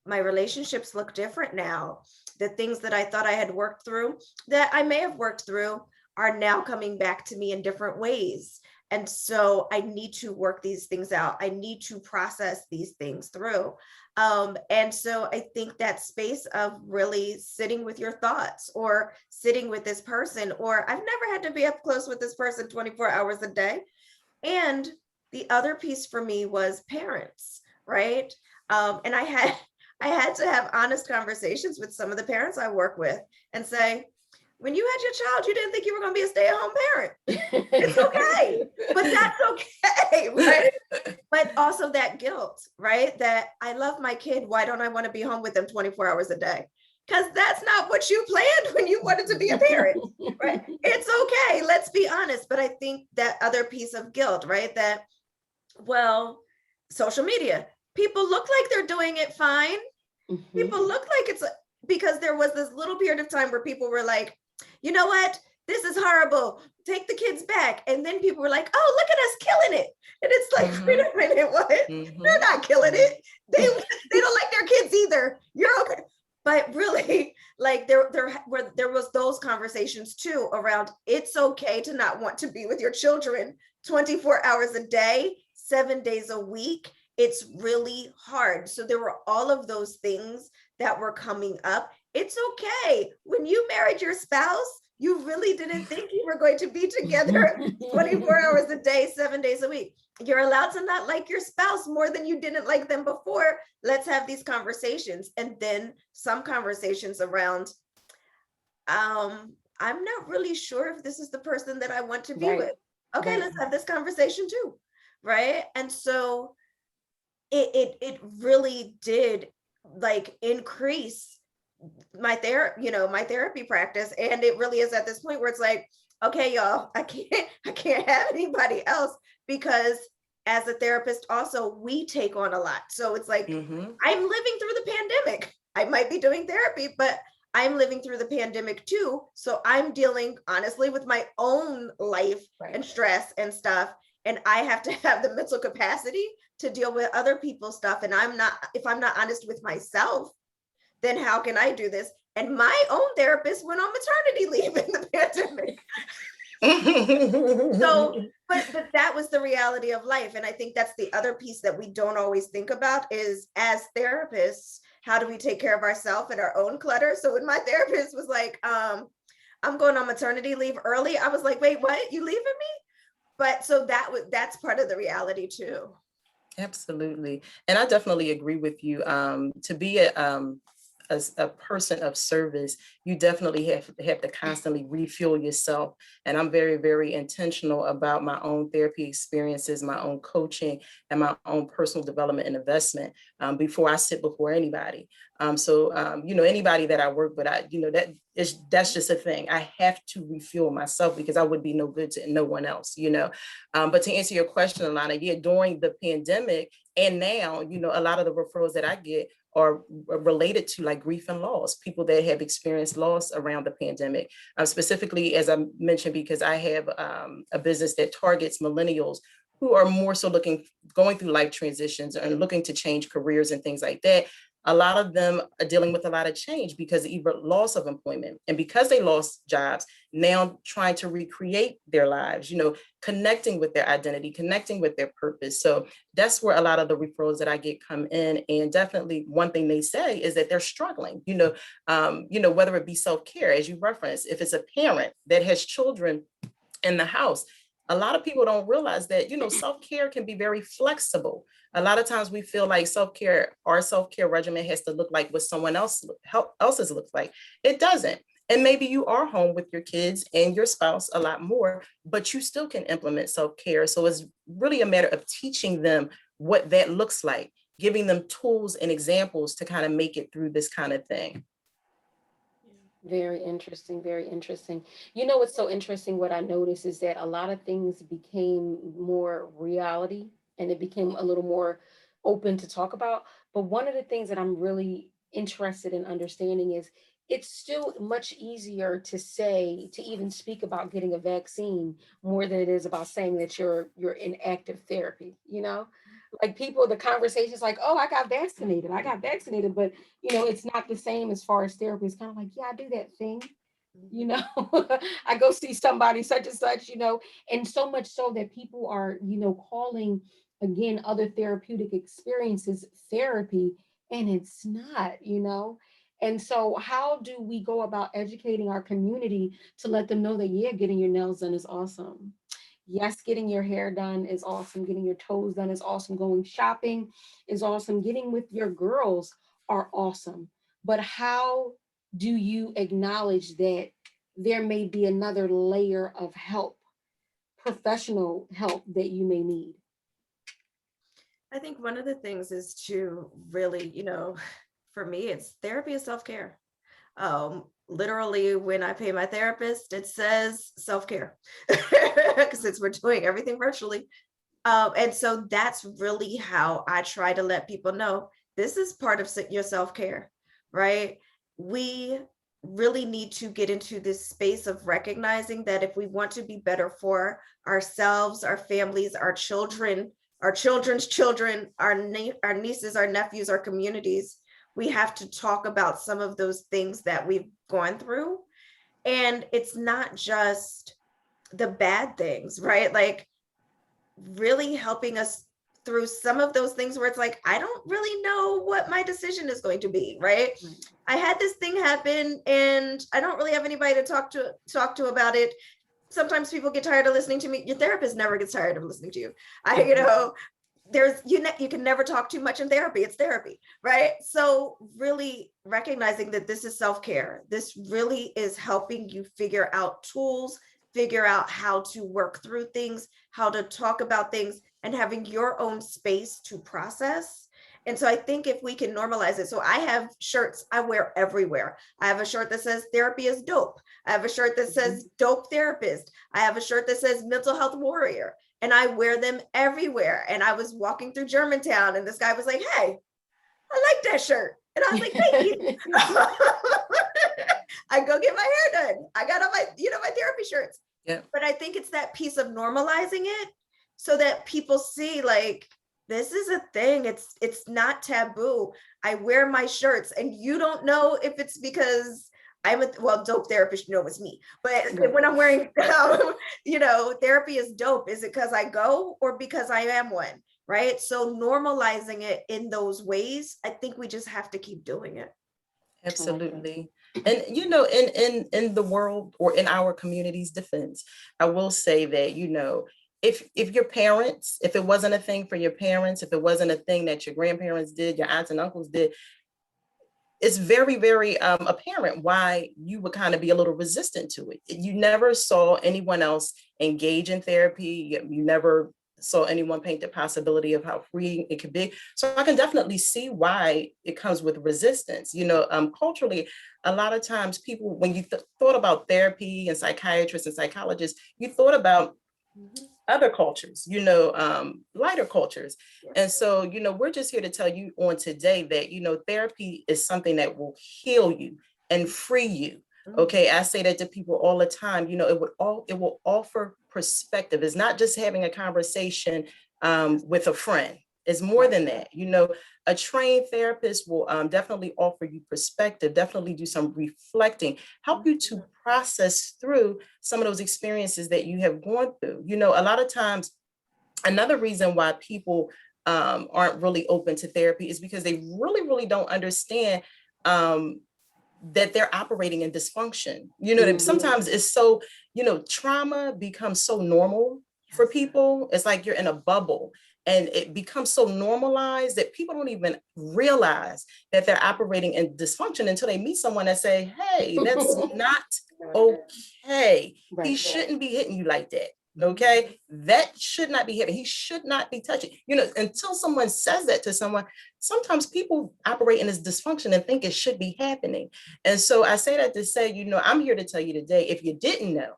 my relationships look different now. The things that I thought I had worked through, that I may have worked through, are now coming back to me in different ways. And so I need to work these things out. I need to process these things through. And so I think that space of really sitting with your thoughts, or sitting with this person, or I've never had to be up close with this person 24 hours a day. And the other piece for me was parents, right? And I had to have honest conversations with some of the parents I work with and say, when you had your child, you didn't think you were going to be a stay-at-home parent. It's okay, but that's okay, right? But also that guilt, right? That I love my kid. Why don't I want to be home with them 24 hours a day? Because that's not what you planned when you wanted to be a parent, right? It's okay. Let's be honest. But I think that other piece of guilt, right? That, well, social media, people look like they're doing it fine. People look like it's because there was this little period of time where people were like, you know what? This is horrible. Take the kids back. And then people were like, oh, look at us killing it. And it's like, wait a minute, what? They're not killing it. They don't like their kids either. You're okay. But really, like there was those conversations too around, it's okay to not want to be with your children 24 hours a day, 7 days a week. It's really hard. So there were all of those things that were coming up. It's okay. When you married your spouse, you really didn't think you were going to be together 24 hours a day, 7 days a week. You're allowed to not like your spouse more than you didn't like them before. Let's have these conversations. And then some conversations around, I'm not really sure if this is the person that I want to be with. Okay, Right. let's have this conversation too. Right. And so it really did like increase my therapy practice. And it really is at this point where it's like, okay, y'all, I can't have anybody else, because as a therapist also, we take on a lot. So it's like, I'm living through the pandemic. I might be doing therapy, but I'm living through the pandemic too. So I'm dealing honestly with my own life and stress and stuff. And I have to have the mental capacity to deal with other people's stuff. And if I'm not honest with myself, then how can I do this? And my own therapist went on maternity leave in the pandemic. So, but that was the reality of life. And I think that's the other piece that we don't always think about is, as therapists, how do we take care of ourselves and our own clutter? So when my therapist was like, I'm going on maternity leave early, I was like, wait, what? You leaving me? But so that's part of the reality too. Absolutely. And I definitely agree with you. To be a person of service, you definitely have to constantly refuel yourself. And I'm very, very intentional about my own therapy experiences, my own coaching, and my own personal development and investment before I sit before anybody. Anybody that I work with, that's just a thing. I have to refuel myself because I would be no good to no one else, But to answer your question, Allana, yeah, during the pandemic and now, a lot of the referrals that I get are related to like grief and loss, people that have experienced loss around the pandemic. Specifically, as I mentioned, because I have a business that targets millennials who are more so going through life transitions and looking to change careers and things like that. A lot of them are dealing with a lot of change because of either loss of employment, and because they lost jobs, now trying to recreate their lives, connecting with their identity, connecting with their purpose. So that's where a lot of the referrals that I get come in. And definitely one thing they say is that they're struggling, whether it be self-care, as you referenced, if it's a parent that has children in the house. A lot of people don't realize that, self-care can be very flexible. A lot of times we feel like our self-care regimen has to look like what someone else's looks like. It doesn't. And maybe you are home with your kids and your spouse a lot more, but you still can implement self-care. So it's really a matter of teaching them what that looks like, giving them tools and examples to kind of make it through this kind of thing. Very interesting. Very interesting. What's so interesting, what I noticed is that a lot of things became more reality and it became a little more open to talk about. But one of the things that I'm really interested in understanding is it's still much easier to even speak about getting a vaccine more than it is about saying that you're in active therapy, like people, the conversation is like, oh, I got vaccinated, but it's not the same as far as therapy. It's kind of like, yeah, I do that thing, I go see somebody such and such, and so much so that people are, calling again other therapeutic experiences therapy, and it's not. And so how do we go about educating our community to let them know that, yeah, getting your nails done is awesome. Yes, getting your hair done is awesome. Getting your toes done is awesome. Going shopping is awesome. Getting with your girls are awesome. But how do you acknowledge that there may be another layer of help, professional help that you may need? I think one of the things is to really, for me, it's therapy is self-care. Literally, when I pay my therapist, it says self-care because since we're doing everything virtually. And so that's really how I try to let people know this is part of your self-care, right? We really need to get into this space of recognizing that if we want to be better for ourselves, our families, our children, our children's children, our nieces, our nephews, our communities, we have to talk about some of those things that we've gone through. And it's not just the bad things, right? Like really helping us through some of those things where it's like, I don't really know what my decision is going to be, right? I had this thing happen and I don't really have anybody to talk to about it. Sometimes people get tired of listening to me. Your therapist never gets tired of listening to you. You can never talk too much in therapy. It's therapy, right? So really recognizing that this is self-care. This really is helping you figure out tools, figure out how to work through things, how to talk about things, and having your own space to process. And so I think if we can normalize it. So I have shirts I wear everywhere. I have a shirt that says therapy is dope. I have a shirt that says dope therapist. I have a shirt that says mental health warrior. And I wear them everywhere. And I was walking through Germantown and this guy was like, hey, I like that shirt. And I was like, thank you. I go get my hair done. I got on my therapy shirts. Yeah. But I think it's that piece of normalizing it so that people see like, this is a thing. It's not taboo. I wear my shirts and you don't know if it's because I'm dope therapist, it's me. But when I'm wearing, therapy is dope. Is it because I go or because I am one? Right. So normalizing it in those ways, I think we just have to keep doing it. Absolutely. And, in the world or in our community's defense, I will say that, if your parents, if it wasn't a thing for your parents, if it wasn't a thing that your grandparents did, your aunts and uncles did, it's very, very apparent why you would kind of be a little resistant to it. You never saw anyone else engage in therapy. You never saw anyone paint the possibility of how free it could be. So I can definitely see why it comes with resistance. Culturally, a lot of times people, when you thought about therapy and psychiatrists and psychologists, you thought about other cultures, lighter cultures. And so, we're just here to tell you on today that, therapy is something that will heal you and free you. Okay. I say that to people all the time, it will offer perspective. It's not just having a conversation with a friend. It's more than that. A trained therapist will definitely offer you perspective, definitely do some reflecting, help you to process through some of those experiences that you have gone through. A lot of times, another reason why people aren't really open to therapy is because they really, really don't understand that they're operating in dysfunction. Sometimes it's so, trauma becomes so normal for people. It's like you're in a bubble and it becomes so normalized that people don't even realize that they're operating in dysfunction until they meet someone that say, hey, that's not okay. He shouldn't be hitting you like that. Okay, that should not be happening. He should not be touching. Until someone says that to someone, sometimes people operate in this dysfunction and think it should be happening. And so I say that to say, I'm here to tell you today, if you didn't know,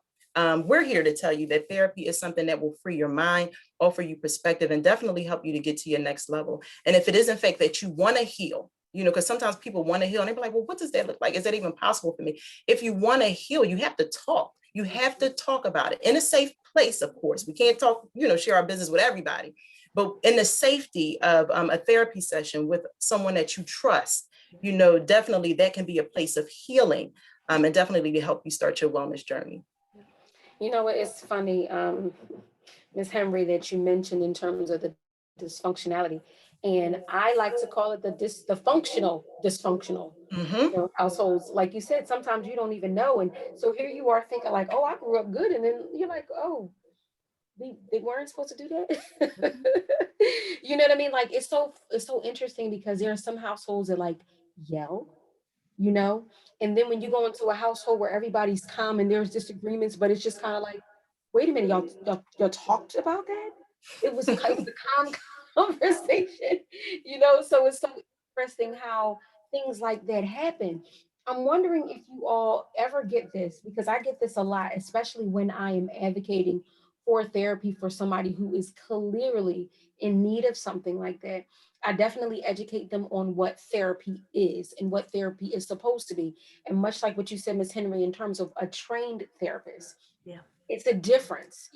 we're here to tell you that therapy is something that will free your mind, offer you perspective, and definitely help you to get to your next level. And if it is in fact that you want to heal, because sometimes people want to heal and they're like, well, what does that look like? Is that even possible for me? If you want to heal, you have to talk. You have to talk about it in a safe place, of course. We can't talk, share our business with everybody, but in the safety of a therapy session with someone that you trust, definitely that can be a place of healing and definitely to help you start your wellness journey. It's funny, Ms. Henry, that you mentioned in terms of the dysfunctionality. And I like to call it the functional dysfunctional households. Like you said, sometimes you don't even know. And so here you are thinking like, oh, I grew up good. And then you're like, oh, they weren't supposed to do that. You know what I mean? Like it's so interesting because there are some households that like yell, and then when you go into a household where everybody's calm and there's disagreements, but it's just kind of like, wait a minute, y'all talked about that? It was a calm conversation, so it's so interesting how things like that happen. I'm wondering if you all ever get this, because I get this a lot, especially when I am advocating for therapy for somebody who is clearly in need of something like that. I definitely educate them on what therapy is and what therapy is supposed to be. And much like what you said, Ms. Henry, in terms of a trained therapist, it's a difference.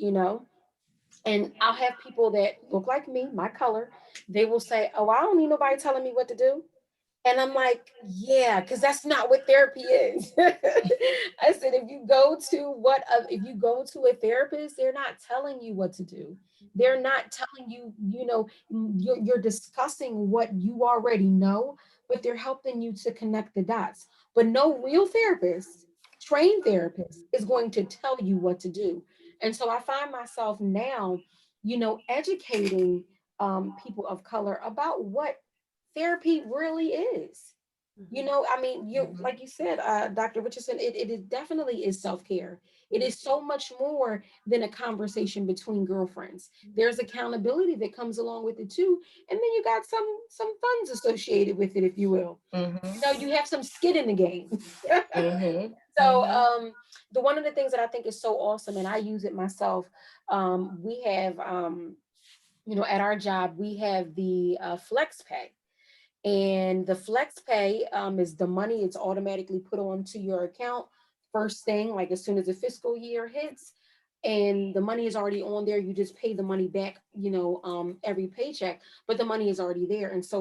And I'll have people that look like me, my color, they will say, oh, I don't need nobody telling me what to do. And I'm like, yeah, because that's not what therapy is. I said, if you go to a therapist, they're not telling you what to do. They're not telling you, you're discussing what you already know, but they're helping you to connect the dots. But no real therapist, trained therapist, is going to tell you what to do. And so I find myself now, educating people of color about what therapy really is. I mean, you like you said, Dr. Richardson, it definitely is self-care. It is so much more than a conversation between girlfriends. There's accountability that comes along with it too. And then you got some funds associated with it, if you will. You have some skin in the game. So the one of the things that I think is so awesome, and I use it myself, we have at our job, we have the flex pay. And the flex pay is the money, it's automatically put onto your account first thing, like as soon as the fiscal year hits, and the money is already on there. You just pay the money back, every paycheck, but the money is already there. And so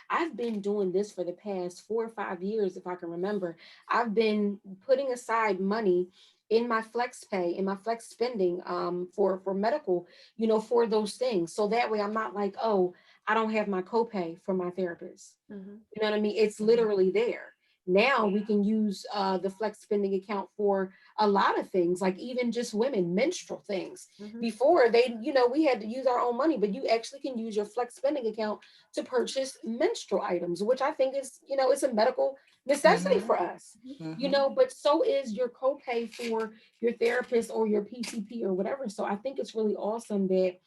I've been doing this for the past 4 or 5 years, if I can remember. I've been putting aside money in my flex pay, in my flex spending for medical, for those things. So that way I'm not like, oh, I don't have my copay for my therapist. You know what I mean? It's literally there. Now we can use the flex spending account for a lot of things, like even just women, menstrual things. Before they, we had to use our own money, but you actually can use your flex spending account to purchase menstrual items, which I think is, it's a medical necessity for us, but so is your copay for your therapist or your PCP or whatever. So I think it's really awesome that,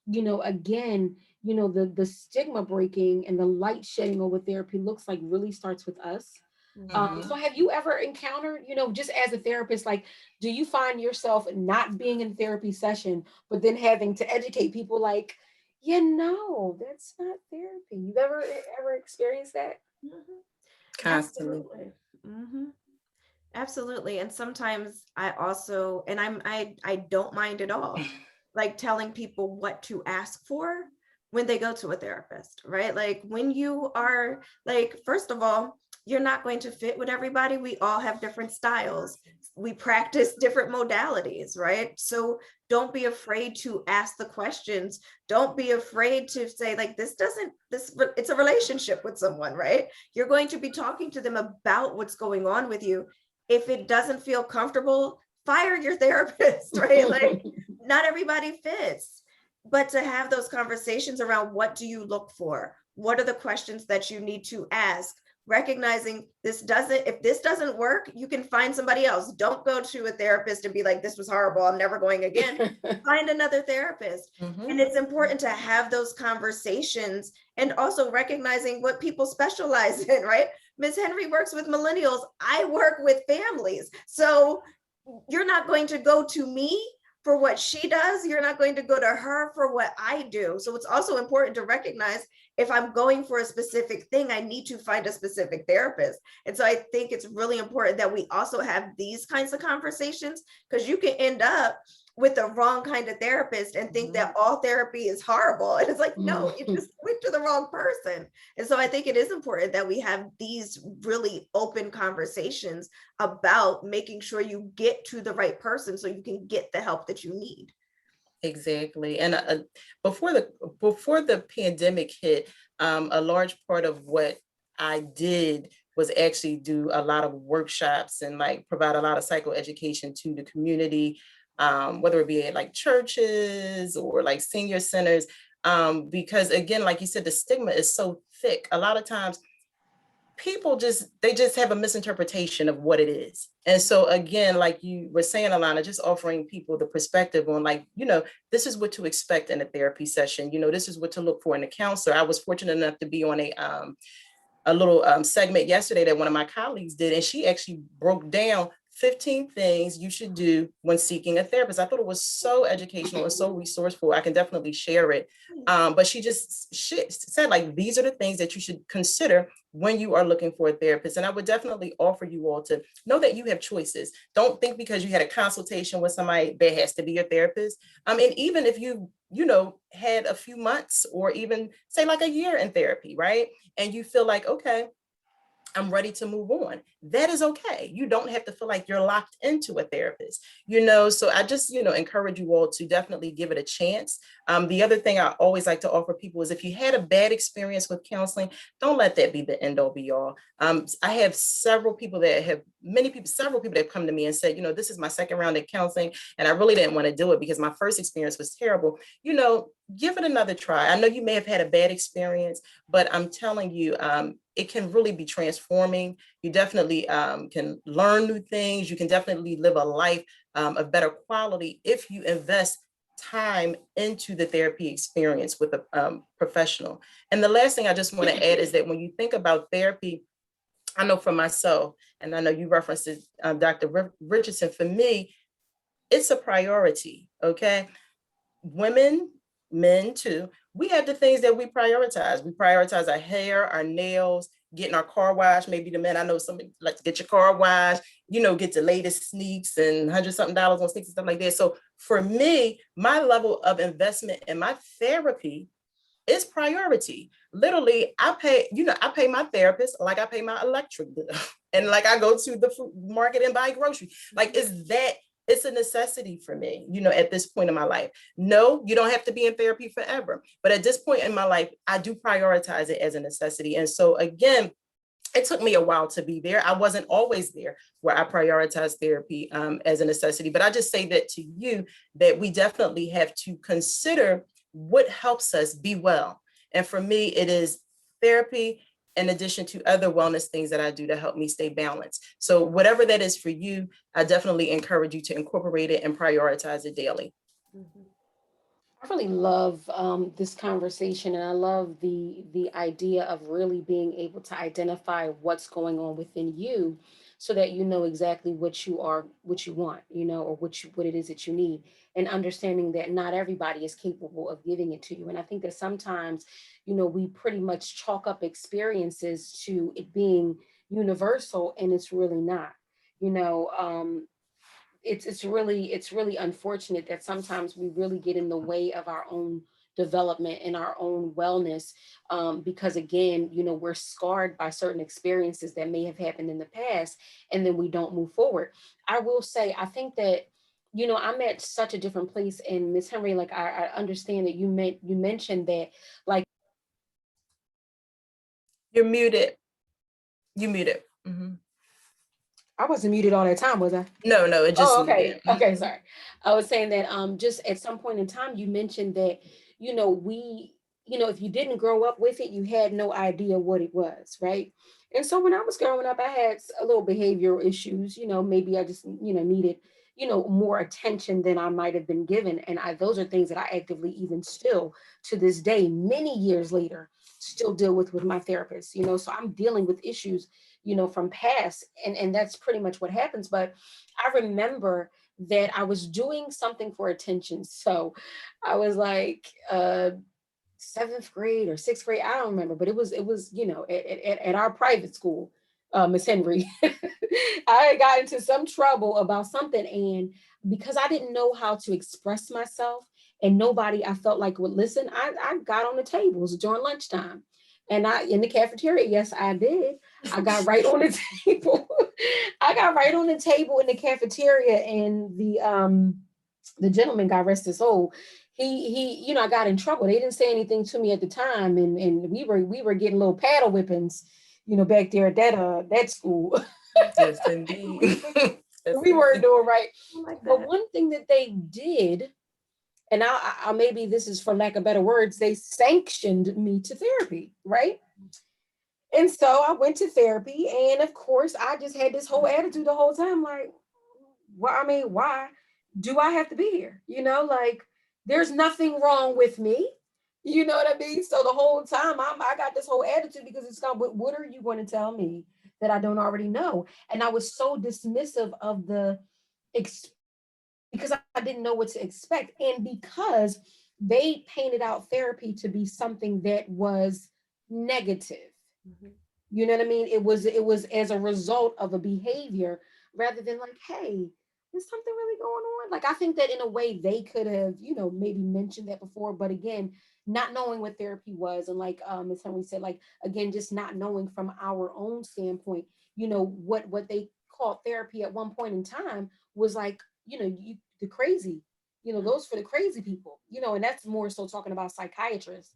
again, the stigma breaking and the light shedding over therapy looks like really starts with us. So have you ever encountered, just as a therapist, like, do you find yourself not being in therapy session, but then having to educate people like, no, that's not therapy? You've ever experienced that? Constantly. Absolutely. Absolutely. And sometimes I also, and I don't mind at all, like telling people what to ask for when they go to a therapist, right? Like when you are like, first of all, you're not going to fit with everybody. We all have different styles. We practice different modalities, right? So don't be afraid to ask the questions. Don't be afraid to say like, it's a relationship with someone, right? You're going to be talking to them about what's going on with you. If it doesn't feel comfortable, fire your therapist, right? Like not everybody fits, but to have those conversations around what do you look for? What are the questions that you need to ask? Recognizing if this doesn't work, you can find somebody else. Don't go to a therapist and be like, this was horrible, I'm never going again. Find another therapist. And it's important to have those conversations and also recognizing what people specialize in, right? Ms. Henry works with millennials. I work with families. So you're not going to go to me for what she does. You're not going to go to her for what I do. So it's also important to recognize if I'm going for a specific thing, I need to find a specific therapist. And so I think it's really important that we also have these kinds of conversations, because you can end up with the wrong kind of therapist and think that all therapy is horrible. And it's like, no, you just went to the wrong person. And so I think it is important that we have these really open conversations about making sure you get to the right person so you can get the help that you need. Exactly. And before the pandemic hit, a large part of what I did was actually do a lot of workshops and like provide a lot of psychoeducation to the community, whether it be at like churches or like senior centers, because again, like you said, the stigma is so thick. A lot of times people just have a misinterpretation of what it is. And so again, like you were saying, Allana, just offering people the perspective on like, this is what to expect in a therapy session. This is what to look for in a counselor. I was fortunate enough to be on a little segment yesterday that one of my colleagues did, and she actually broke down 15 things you should do when seeking a therapist. I thought it was so educational and so resourceful. I can definitely share it. But she said, like, these are the things that you should consider when you are looking for a therapist. And I would definitely offer you all to know that you have choices. Don't think because you had a consultation with somebody that has to be your therapist. And even if you had a few months or even say like a year in therapy, right? And you feel like, okay, I'm ready to move on. That is okay. You don't have to feel like you're locked into a therapist, so I just, encourage you all to definitely give it a chance. The other thing I always like to offer people is if you had a bad experience with counseling, don't let that be the end all be all. I have several people that have come to me and said, this is my second round of counseling and I really didn't want to do it because my first experience was terrible. Give it another try. I know you may have had a bad experience, but I'm telling you, it can really be transforming. You definitely can learn new things. You can definitely live a life of better quality if you invest time into the therapy experience with a professional. And the last thing I just want to add is that when you think about therapy, I know for myself, and I know you referenced it, Dr. Richardson, for me, it's a priority, okay? Women, men too, we have the things that we prioritize. We prioritize our hair, our nails, getting our car washed. Maybe the men, I know somebody like to get your car washed, get the latest sneaks and $100-something on sneaks and stuff like that. So for me, my level of investment in my therapy is priority. Literally, I pay my therapist like I pay my electric bill. And like I go to the food market and buy groceries. Like, it's a necessity for me, at this point in my life. No, you don't have to be in therapy forever. But at this point in my life, I do prioritize it as a necessity. And so again, it took me a while to be there. I wasn't always there where I prioritize therapy as a necessity. But I just say that to you, that we definitely have to consider what helps us be well. And for me, it is therapy in addition to other wellness things that I do to help me stay balanced. So whatever that is for you, I definitely encourage you to incorporate it and prioritize it daily. Mhm. I really love this conversation, and I love the idea of really being able to identify what's going on within you, so that you know exactly what you want, or what it is that you need, and understanding that not everybody is capable of giving it to you. And I think that sometimes, we pretty much chalk up experiences to it being universal, and it's really not. You know, it's really unfortunate that sometimes we really get in the way of our own development and our own wellness, because again, we're scarred by certain experiences that may have happened in the past, and then we don't move forward. I will say, I think that I'm at such a different place. And Miss Henry, like, I understand that you mentioned that, like, You're muted. You muted. Mhm. I wasn't muted all that time, was I? No, it just Oh, muted. okay. Okay, sorry. I was saying that just at some point in time you mentioned that, we, if you didn't grow up with it, you had no idea what it was, right? And so when I was growing up, I had a little behavioral issues, maybe I just, needed, more attention than I might have been given. And those are things that I actively, even still to this day, many years later, still deal with my therapist, so I'm dealing with issues, from past, and that's pretty much what happens. But I remember that I was doing something for attention. So I was like seventh grade or sixth grade, I don't remember, but it was at our private school, Miss Henry. I got into some trouble about something, and because I didn't know how to express myself, and nobody I felt like would listen, I got on the tables during lunchtime. And I in the cafeteria, yes, I did. I got right on the table. I got right on the table in the cafeteria, and the gentleman, God rest his soul, he I got in trouble. They didn't say anything to me at the time, and we were getting little paddle whippings, back there at that school. Yes, indeed. Yes, We weren't indeed. doing right. I like But that. one thing that they did, and I maybe this is for lack of better words, they sanctioned me to therapy, right? And so I went to therapy, and of course, I just had this whole attitude the whole time, like, well, I mean, why do I have to be here? Like, there's nothing wrong with me. You know what I mean? So the whole time I got this whole attitude, because it's kind of, what are you going to tell me that I don't already know? And I was so dismissive of the ex- because I didn't know what to expect, and because they painted out therapy to be something that was negative. Mhm. You know what I mean? It was as a result of a behavior, rather than like, hey, there's something really going on. Like, I think that in a way they could have, maybe mentioned that before, but again, not knowing what therapy was, and like Ms. Henry said, like, again, just not knowing from our own standpoint, what they called therapy at one point in time was like, the crazy, those for the crazy people, and that's more so talking about psychiatrists,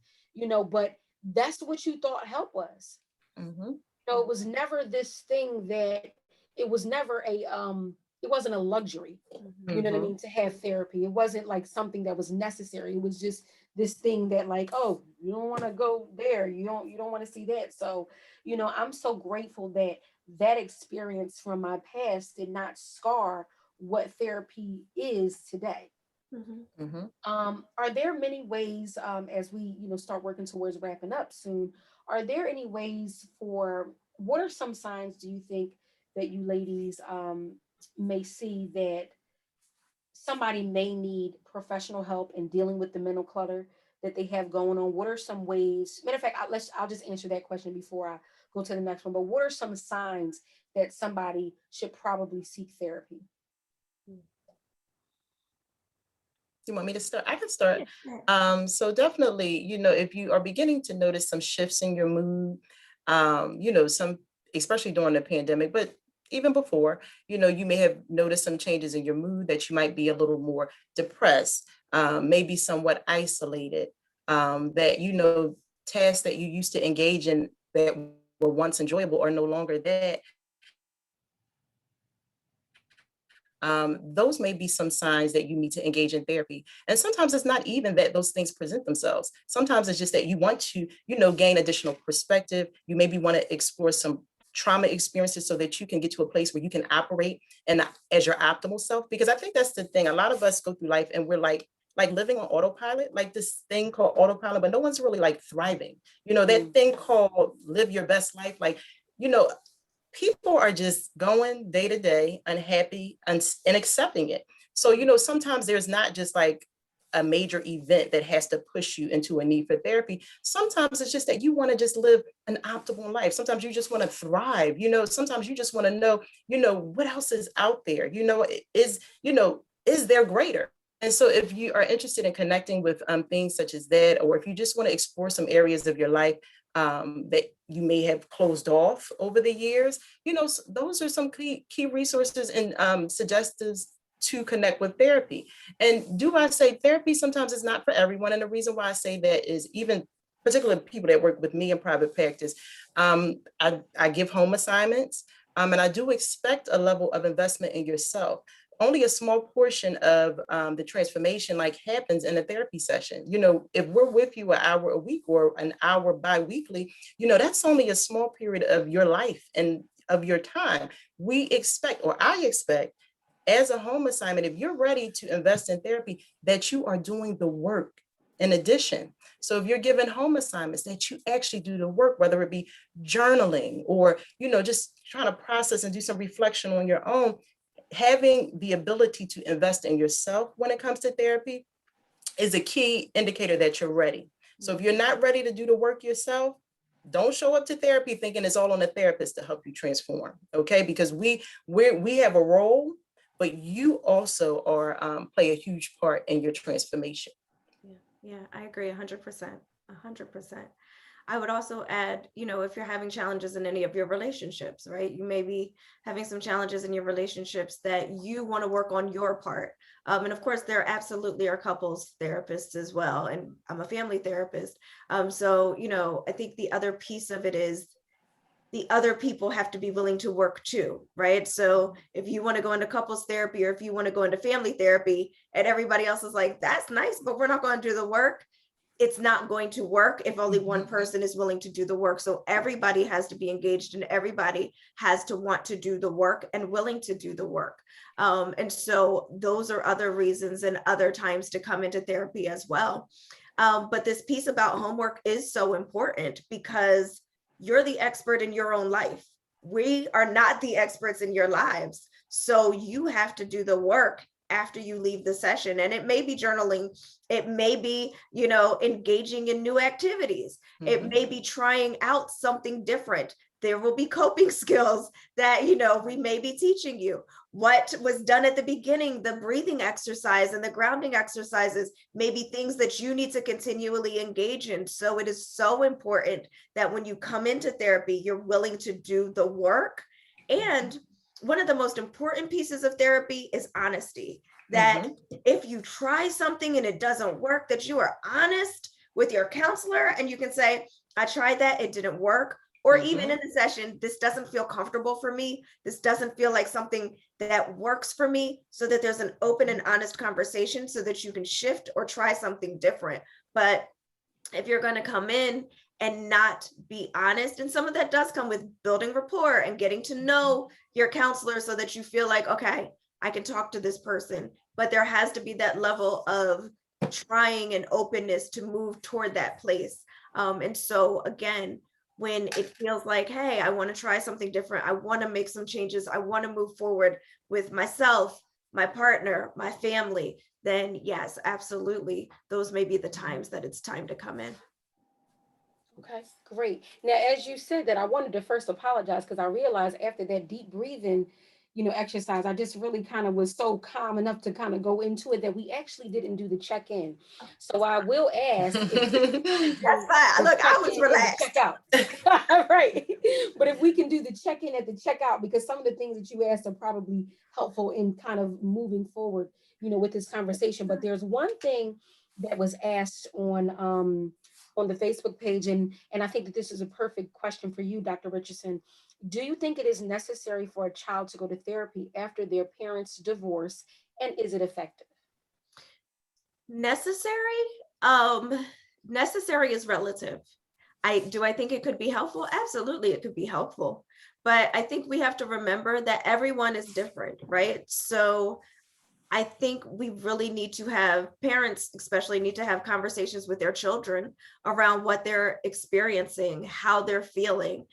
but that's what you thought help was. Mhm. No, it was never this thing that it was never it wasn't a luxury, Mhm. you know what I Mhm. mean, to have therapy. It wasn't like something that was necessary. It was just this thing that, like, oh, you don't want to go there, you don't want to see that. So, I'm so grateful that that experience from my past did not scar what therapy is today. Mhm. Mhm. Are there many ways, as we, start working towards wrapping up soon, are there any ways for, what are some signs do you think that you ladies may see that somebody may need professional help in dealing with the mental clutter that they have going on? What are some ways? Matter of fact, I'll just answer that question before I go to the next one. But what are some signs that somebody should probably seek therapy? You want me to start? I can start. Yeah. So definitely, if you are beginning to notice some shifts in your mood, some, especially during the pandemic, but even before, you may have noticed some changes in your mood, that you might be a little more depressed, maybe somewhat isolated, that, tasks that you used to engage in that were once enjoyable are no longer that, those may be some signs that you need to engage in therapy. And sometimes it's not even that those things present themselves. Sometimes it's just that you want to, gain additional perspective. You maybe want to explore some trauma experiences so that you can get to a place where you can operate and as your optimal self. Because I think that's the thing. A lot of us go through life and we're like living on autopilot, like this thing called autopilot, but no one's really like thriving. That thing called live your best life. You know, people are just going day to day, unhappy and accepting it. So, sometimes there's not just like a major event that has to push you into a need for therapy. Sometimes it's just that you want to just live an optimal life. Sometimes you just want to thrive. Sometimes you just want to know, what else is out there? Is there greater? And so if you are interested in connecting with things such as that, or if you just want to explore some areas of your life that you may have closed off over the years, those are some key resources and suggestives to connect with therapy. And do I say therapy sometimes is not for everyone? And the reason why I say that is even particularly people that work with me in private practice, I give home assignments, and I do expect a level of investment in yourself. Only a small portion of the transformation happens in a therapy session. If we're with you an hour a week or an hour bi-weekly, that's only a small period of your life and of your time. We expect, or I expect, as a home assignment, if you're ready to invest in therapy, that you are doing the work in addition. So if you're given home assignments, that you actually do the work, whether it be journaling or, just trying to process and do some reflection on your own. Having the ability to invest in yourself when it comes to therapy is a key indicator that you're ready. So if you're not ready to do the work yourself, don't show up to therapy thinking it's all on the therapist to help you transform, okay? Because we have a role, but you also are play a huge part in your transformation. Yeah, I agree 100%, 100%. I would also add, if you're having challenges in any of your relationships, right? You may be having some challenges in your relationships that you want to work on your part. And of course, there absolutely are couples therapists as well. And I'm a family therapist. So, I think the other piece of it is the other people have to be willing to work too, right? So if you want to go into couples therapy or if you want to go into family therapy and everybody else is like, that's nice, but we're not going to do the work, it's not going to work if only one person is willing to do the work. So everybody has to be engaged and everybody has to want to do the work and willing to do the work. And so those are other reasons and other times to come into therapy as well. But this piece about homework is so important because you're the expert in your own life. We are not the experts in your lives. So you have to do the work after you leave the session. And it may be journaling. It may be, engaging in new activities. It may be trying out something different. There will be coping skills that, we may be teaching you. What was done at the beginning, the breathing exercise and the grounding exercises, may be things that you need to continually engage in. So it is so important that when you come into therapy, you're willing to do the work. And one of the most important pieces of therapy is honesty. That if you try something and it doesn't work, that you are honest with your counselor and you can say, I tried that, it didn't work. Or even in the session, this doesn't feel comfortable for me. This doesn't feel like something that works for me, so that there's an open and honest conversation so that you can shift or try something different. But if you're going to come in and not be honest, and some of that does come with building rapport and getting to know your counselor so that you feel like, okay, I can talk to this person, but there has to be that level of trying and openness to move toward that place. And so again, when it feels like, hey, I want to try something different, I want to make some changes, I want to move forward with myself, my partner, my family, then yes, absolutely, those may be the times that it's time to come in. Okay, great. Now, as you said that, I wanted to first apologize because I realized after that deep breathing, exercise, I just really kind of was so calm enough to kind of go into it that we actually didn't do the check-in. So I will ask. That's fine. Look, I was relaxed. Check out. Right. But if we can do the check-in at the checkout, because some of the things that you asked are probably helpful in kind of moving forward, with this conversation. But there's one thing that was asked on on the Facebook page. And I think that this is a perfect question for you, Dr. Richardson. Do you think it is necessary for a child to go to therapy after their parents divorce, and is it effective? Necessary? Necessary is relative. I think it could be helpful? Absolutely, it could be helpful. But I think we have to remember that everyone is different, right? So I think we really need to have parents, especially need to have conversations with their children around what they're experiencing, how they're feeling.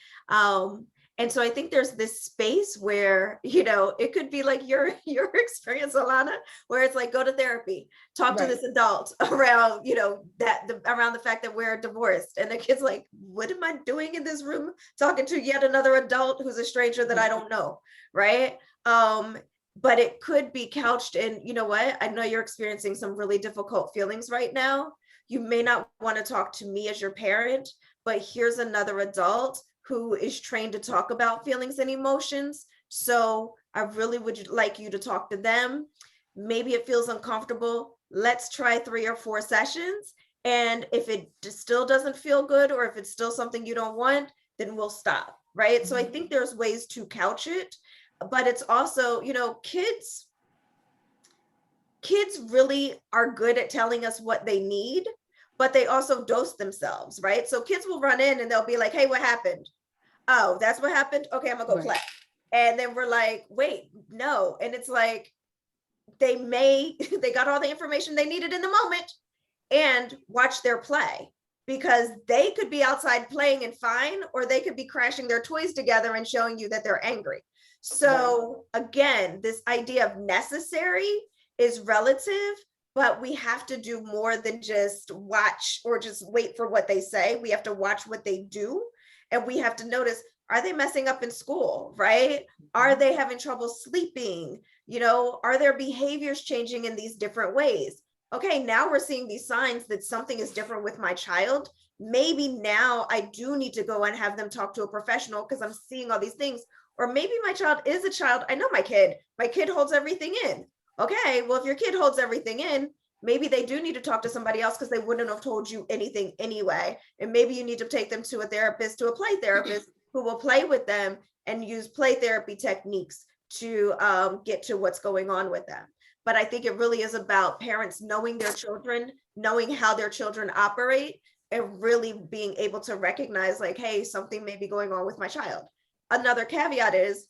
And so I think there's this space where, it could be like your experience, Allana, where it's like, go to therapy, talk to Right. this adult around, around the fact that we're divorced. And the kid's like, what am I doing in this room talking to yet another adult who's a stranger that I don't know, right? But it could be couched in, you know what, I know you're experiencing some really difficult feelings right now. You may not want to talk to me as your parent, but here's another adult who is trained to talk about feelings and emotions. So I really would like you to talk to them. Maybe it feels uncomfortable. Let's try 3 or 4 sessions. And if it still doesn't feel good, or if it's still something you don't want, then we'll stop, right? So I think there's ways to couch it, but it's also, kids really are good at telling us what they need, but they also dose themselves, right? So kids will run in and they'll be like, hey, what happened? Oh, that's what happened? Okay, I'm gonna go Right. play. And then we're like, wait, no. And it's like, they got all the information they needed in the moment and watch their play, because they could be outside playing and fine, or they could be crashing their toys together and showing you that they're angry. So again, this idea of necessary is relative, but we have to do more than just watch or just wait for what they say. We have to watch what they do. And we have to notice, are they messing up in school, right? Are they having trouble sleeping? Are their behaviors changing in these different ways? Okay, now we're seeing these signs that something is different with my child. Maybe now I do need to go and have them talk to a professional because I'm seeing all these things. Or maybe my child is a child. I know my kid holds everything in. Okay, well, if your kid holds everything in, maybe they do need to talk to somebody else because they wouldn't have told you anything anyway. And maybe you need to take them to a therapist, to a play therapist who will play with them and use play therapy techniques to get to what's going on with them. But I think it really is about parents knowing their children, knowing how their children operate, and really being able to recognize, like, hey, something may be going on with my child. Another caveat is,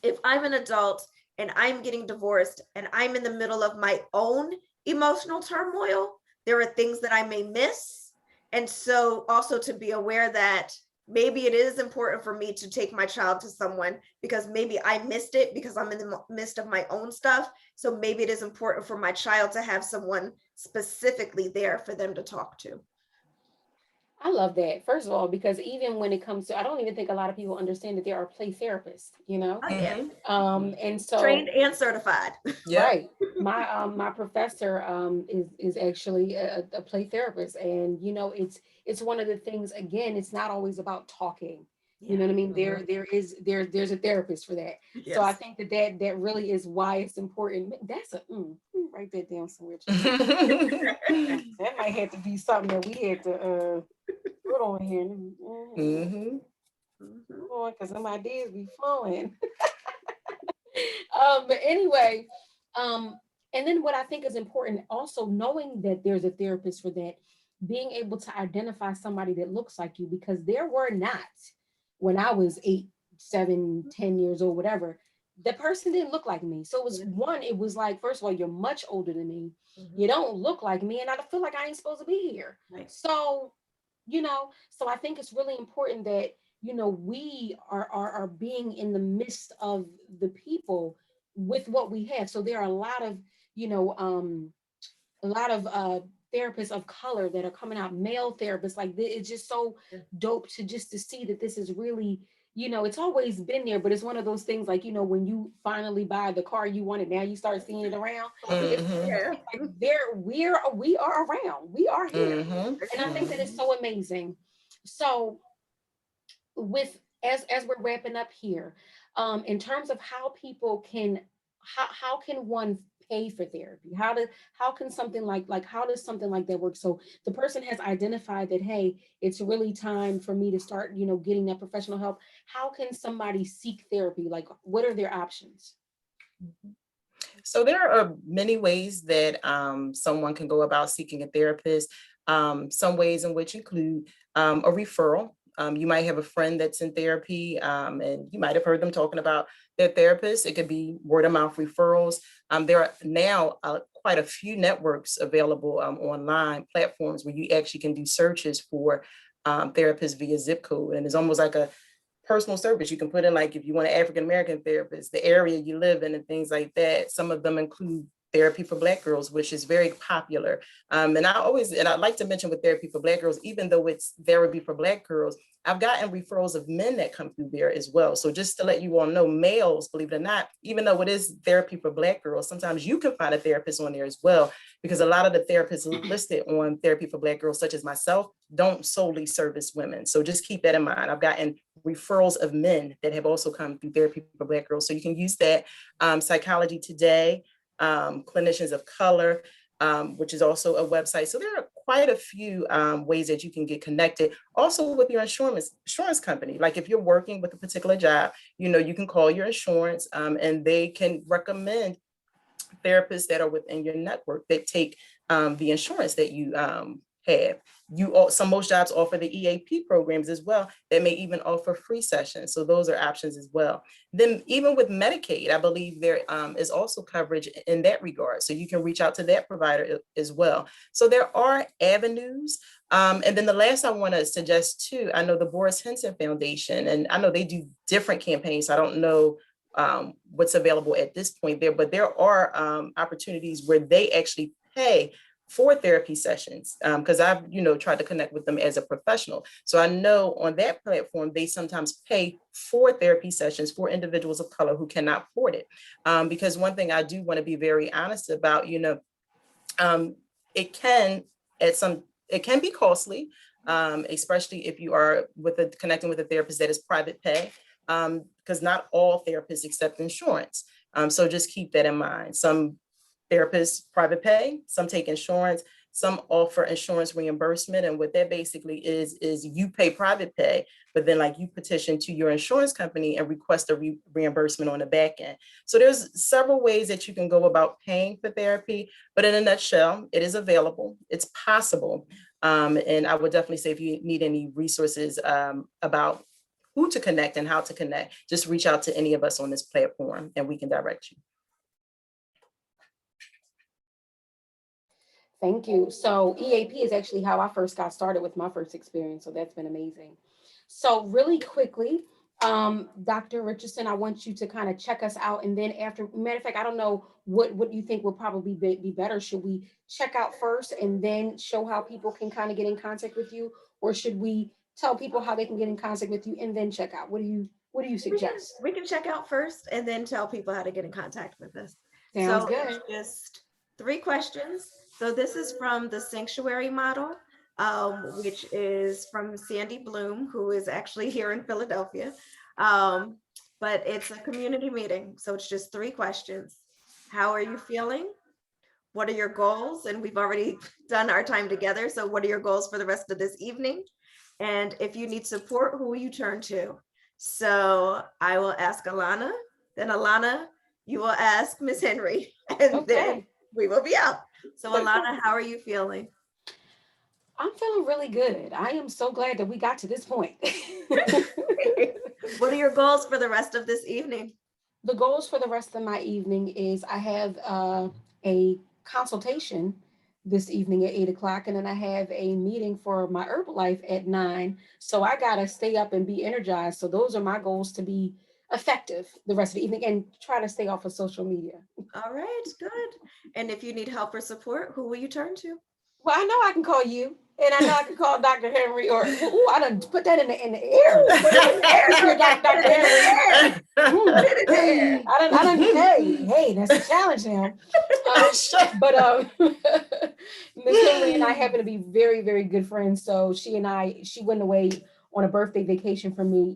if I'm an adult and I'm getting divorced and I'm in the middle of my own emotional turmoil, there are things that I may miss. And so also to be aware that maybe it is important for me to take my child to someone, because maybe I missed it because I'm in the midst of my own stuff. So maybe it is important for my child to have someone specifically there for them to talk to. I love that. First of all, because even when it comes to, I don't even think a lot of people understand that there are play therapists, Oh, yeah. and so Trained and certified. right. My professor is actually a play therapist, and it's one of the things. Again, it's not always about talking. You know what I mean? There's a therapist for that. So I Yes. think that really is why it's important. That's write that down somewhere. That might have to be something that we had to put on here. Because some ideas be flowing. But anyway, um, and then what I think is important, also knowing that there's a therapist for that, being able to identify somebody that looks like you, because there were not, when I was 8, 7, 10 years old, whatever, the person didn't look like me. So it was like, first of all, you're much older than me. You don't look like me, and I feel like I ain't supposed to be here. Right. So, so I think it's really important that, we are being in the midst of the people with what we have. So there are a lot of, therapists of color that are coming out, male therapists. Like, it's just so dope to see that this is really, it's always been there, but it's one of those things, like, when you finally buy the car you wanted, now you start seeing it around. It's like we are around, we are here. And I think that is so amazing. So with as we're wrapping up here, in terms of how people can, how can one pay for therapy? How can something how does something like that work? So the person has identified that, hey, it's really time for me to start, getting that professional help. How can somebody seek therapy? Like, what are their options? So there are many ways that someone can go about seeking a therapist. Some ways in which include a referral. You might have a friend that's in therapy, and you might have heard them talking about their therapist. It could be word of mouth referrals. There are now quite a few networks available online platforms where you actually can do searches for therapists via zip code. And it's almost like a personal service. You can put in, like, if you want an African-American therapist, the area you live in and things like that. Some of them include therapy for Black girls, which is very popular. And I'd like to mention with therapy for Black girls, even though it's therapy for Black girls, I've gotten referrals of men that come through there as well. So just to let you all know, males, believe it or not, even though it is therapy for Black girls, sometimes you can find a therapist on there as well, because a lot of the therapists listed on therapy for Black girls, such as myself, don't solely service women. So just keep that in mind. I've gotten referrals of men that have also come through therapy for Black girls. So you can use that. Psychology Today, Clinicians of Color, which is also a website. So there are quite a few ways that you can get connected. Also with your insurance company. Like if you're working with a particular job, you can call your insurance and they can recommend therapists that are within your network that take the insurance that you have. Most jobs offer the EAP programs as well that may even offer free sessions. So those are options as well. Then even with Medicaid, I believe there is also coverage in that regard. So you can reach out to that provider as well. So there are avenues. And then the last I want to suggest too, I know the Boris Henson Foundation, and I know they do different campaigns. So I don't know what's available at this point there, but there are opportunities where they actually pay for therapy sessions, because I've tried to connect with them as a professional. So I know on that platform they sometimes pay for therapy sessions for individuals of color who cannot afford it. Because one thing I do want to be very honest about, it can be costly, especially if you are connecting with a therapist that is private pay, because not all therapists accept insurance. So just keep that in mind. Some therapists private pay, some take insurance, some offer insurance reimbursement. And what that basically is you pay private pay, but then you petition to your insurance company and request a reimbursement on the back end. So there's several ways that you can go about paying for therapy, but in a nutshell, it is available, it's possible. And I would definitely say if you need any resources about who to connect and how to connect, just reach out to any of us on this platform and we can direct you. Thank you. So EAP is actually how I first got started with my first experience. So that's been amazing. So really quickly, Dr. Richardson, I want you to kind of check us out. And then matter of fact, I don't know what you think would probably be better. Should we check out first and then show how people can kind of get in contact with you? Or should we tell people how they can get in contact with you and then check out? What do you suggest? We can check out first and then tell people how to get in contact with us. Sounds good. It's just 3 questions. So this is from the Sanctuary model, which is from Sandy Bloom, who is actually here in Philadelphia. But it's a community meeting. So it's just 3 questions. How are you feeling? What are your goals? And we've already done our time together. So what are your goals for the rest of this evening? And if you need support, who will you turn to? So I will ask Allana, then Allana, you will ask Ms. Henry, and then we will be out. So Allana, how are you feeling? I'm feeling really good. I am so glad that we got to this point. What are your goals for the rest of this evening? The goals for the rest of my evening is I have a consultation this evening at 8 o'clock, and then I have a meeting for my Herbalife at 9. So I gotta stay up and be energized. So those are my goals, to be effective the rest of the evening and try to stay off of social media. All right, good. And if you need help or support, who will you turn to? Well, I know I can call you, and I know I can call Dr. Henry, or I done put that in the air. Put it in the air, Dr. Henry. I done. Hey, that's a challenge now. But Miss Henry and I happen to be very, very good friends. So she went away on a birthday vacation from me.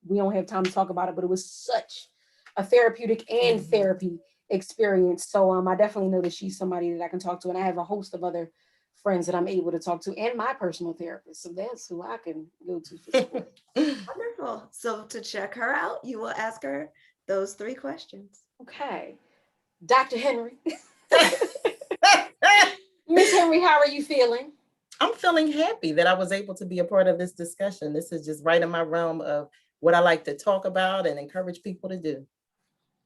We don't have time to talk about it, but it was such a therapeutic and therapy experience. So I definitely know that she's somebody that I can talk to. And I have a host of other friends that I'm able to talk to and my personal therapist. So that's who I can go to for support. Wonderful. So to check her out, you will ask her those 3 questions. Okay. Dr. Henry. Miss Henry, how are you feeling? I'm feeling happy that I was able to be a part of this discussion. This is just right in my realm of what I like to talk about and encourage people to do.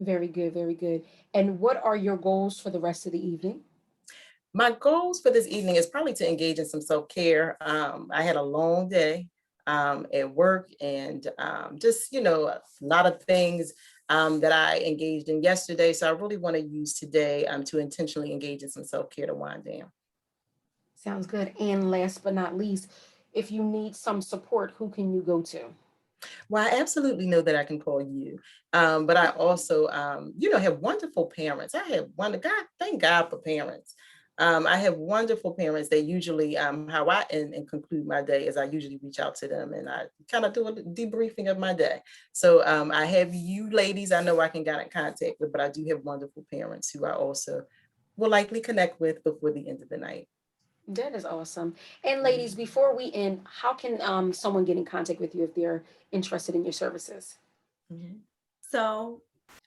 Very good, very good. And what are your goals for the rest of the evening? My goals for this evening is probably to engage in some self-care. I had a long day at work and just, a lot of things that I engaged in yesterday. So I really want to use today to intentionally engage in some self-care to wind down. Sounds good. And last but not least, if you need some support, who can you go to? Well, I absolutely know that I can call you, but I also, have wonderful parents. I have thank God for parents. I have wonderful parents that usually, how I end and conclude my day is I usually reach out to them and I kind of do a debriefing of my day. So I have you ladies I know I can get in contact with, but I do have wonderful parents who I also will likely connect with before the end of the night. That is awesome. And ladies, before we end, how can someone get in contact with you if they're interested in your services? Mhm. So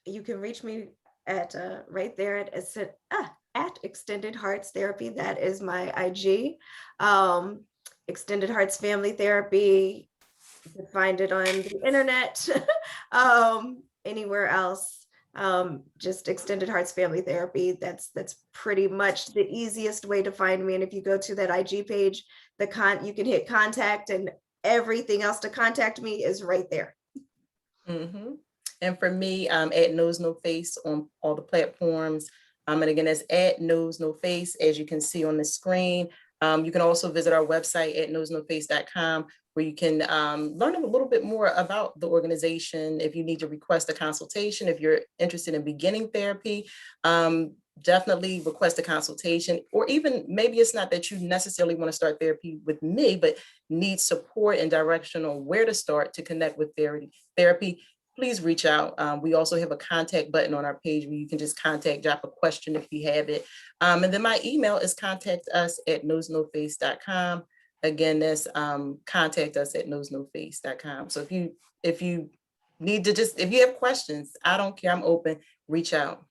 you can reach me at right there at Extended Hearts Therapy. That is my IG. Extended Hearts Family Therapy. You can find it on the internet, anywhere else. Just Extended Hearts Family Therapy. That's pretty much the easiest way to find me. And if you go to that IG page, you can hit contact, and everything else to contact me is right there. Mm-hmm. And for me, at Nose No Face on all the platforms. And again, that's at Nose No Face, as you can see on the screen. You can also visit our website at nosenoface.com, where you can learn a little bit more about the organization. If you need to request a consultation, if you're interested in beginning therapy, definitely request a consultation. Or even maybe it's not that you necessarily want to start therapy with me, but need support and direction on where to start to connect with therapy. Please reach out. We also have a contact button on our page where you can just drop a question if you have it. And then my email is contact@nosenoface.com. Again, that's contact@nosenoface.com. So if you need to if you have questions, I don't care, I'm open, reach out.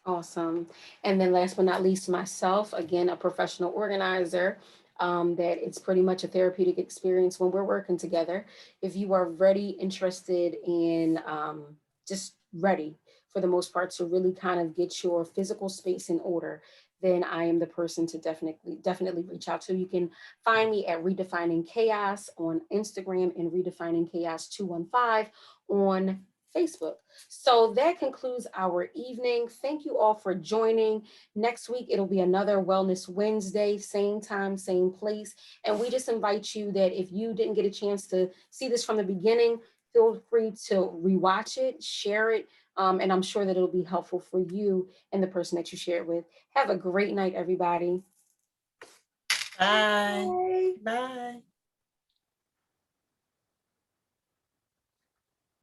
Awesome. And then last but not least, myself, again, a professional organizer, that it's pretty much a therapeutic experience when we're working together. If you are ready, interested in just ready for the most part to really kind of get your physical space in order, then I am the person to definitely reach out to. You can find me at Redefining Chaos on Instagram and Redefining Chaos 215 on Facebook. So that concludes our evening. Thank you all for joining. Next week, it'll be another Wellness Wednesday, same time, same place. And we just invite you that if you didn't get a chance to see this from the beginning, feel free to rewatch it, share it, and I'm sure that it'll be helpful for you and the person that you share it with. Have a great night, everybody. Bye. Bye. Bye.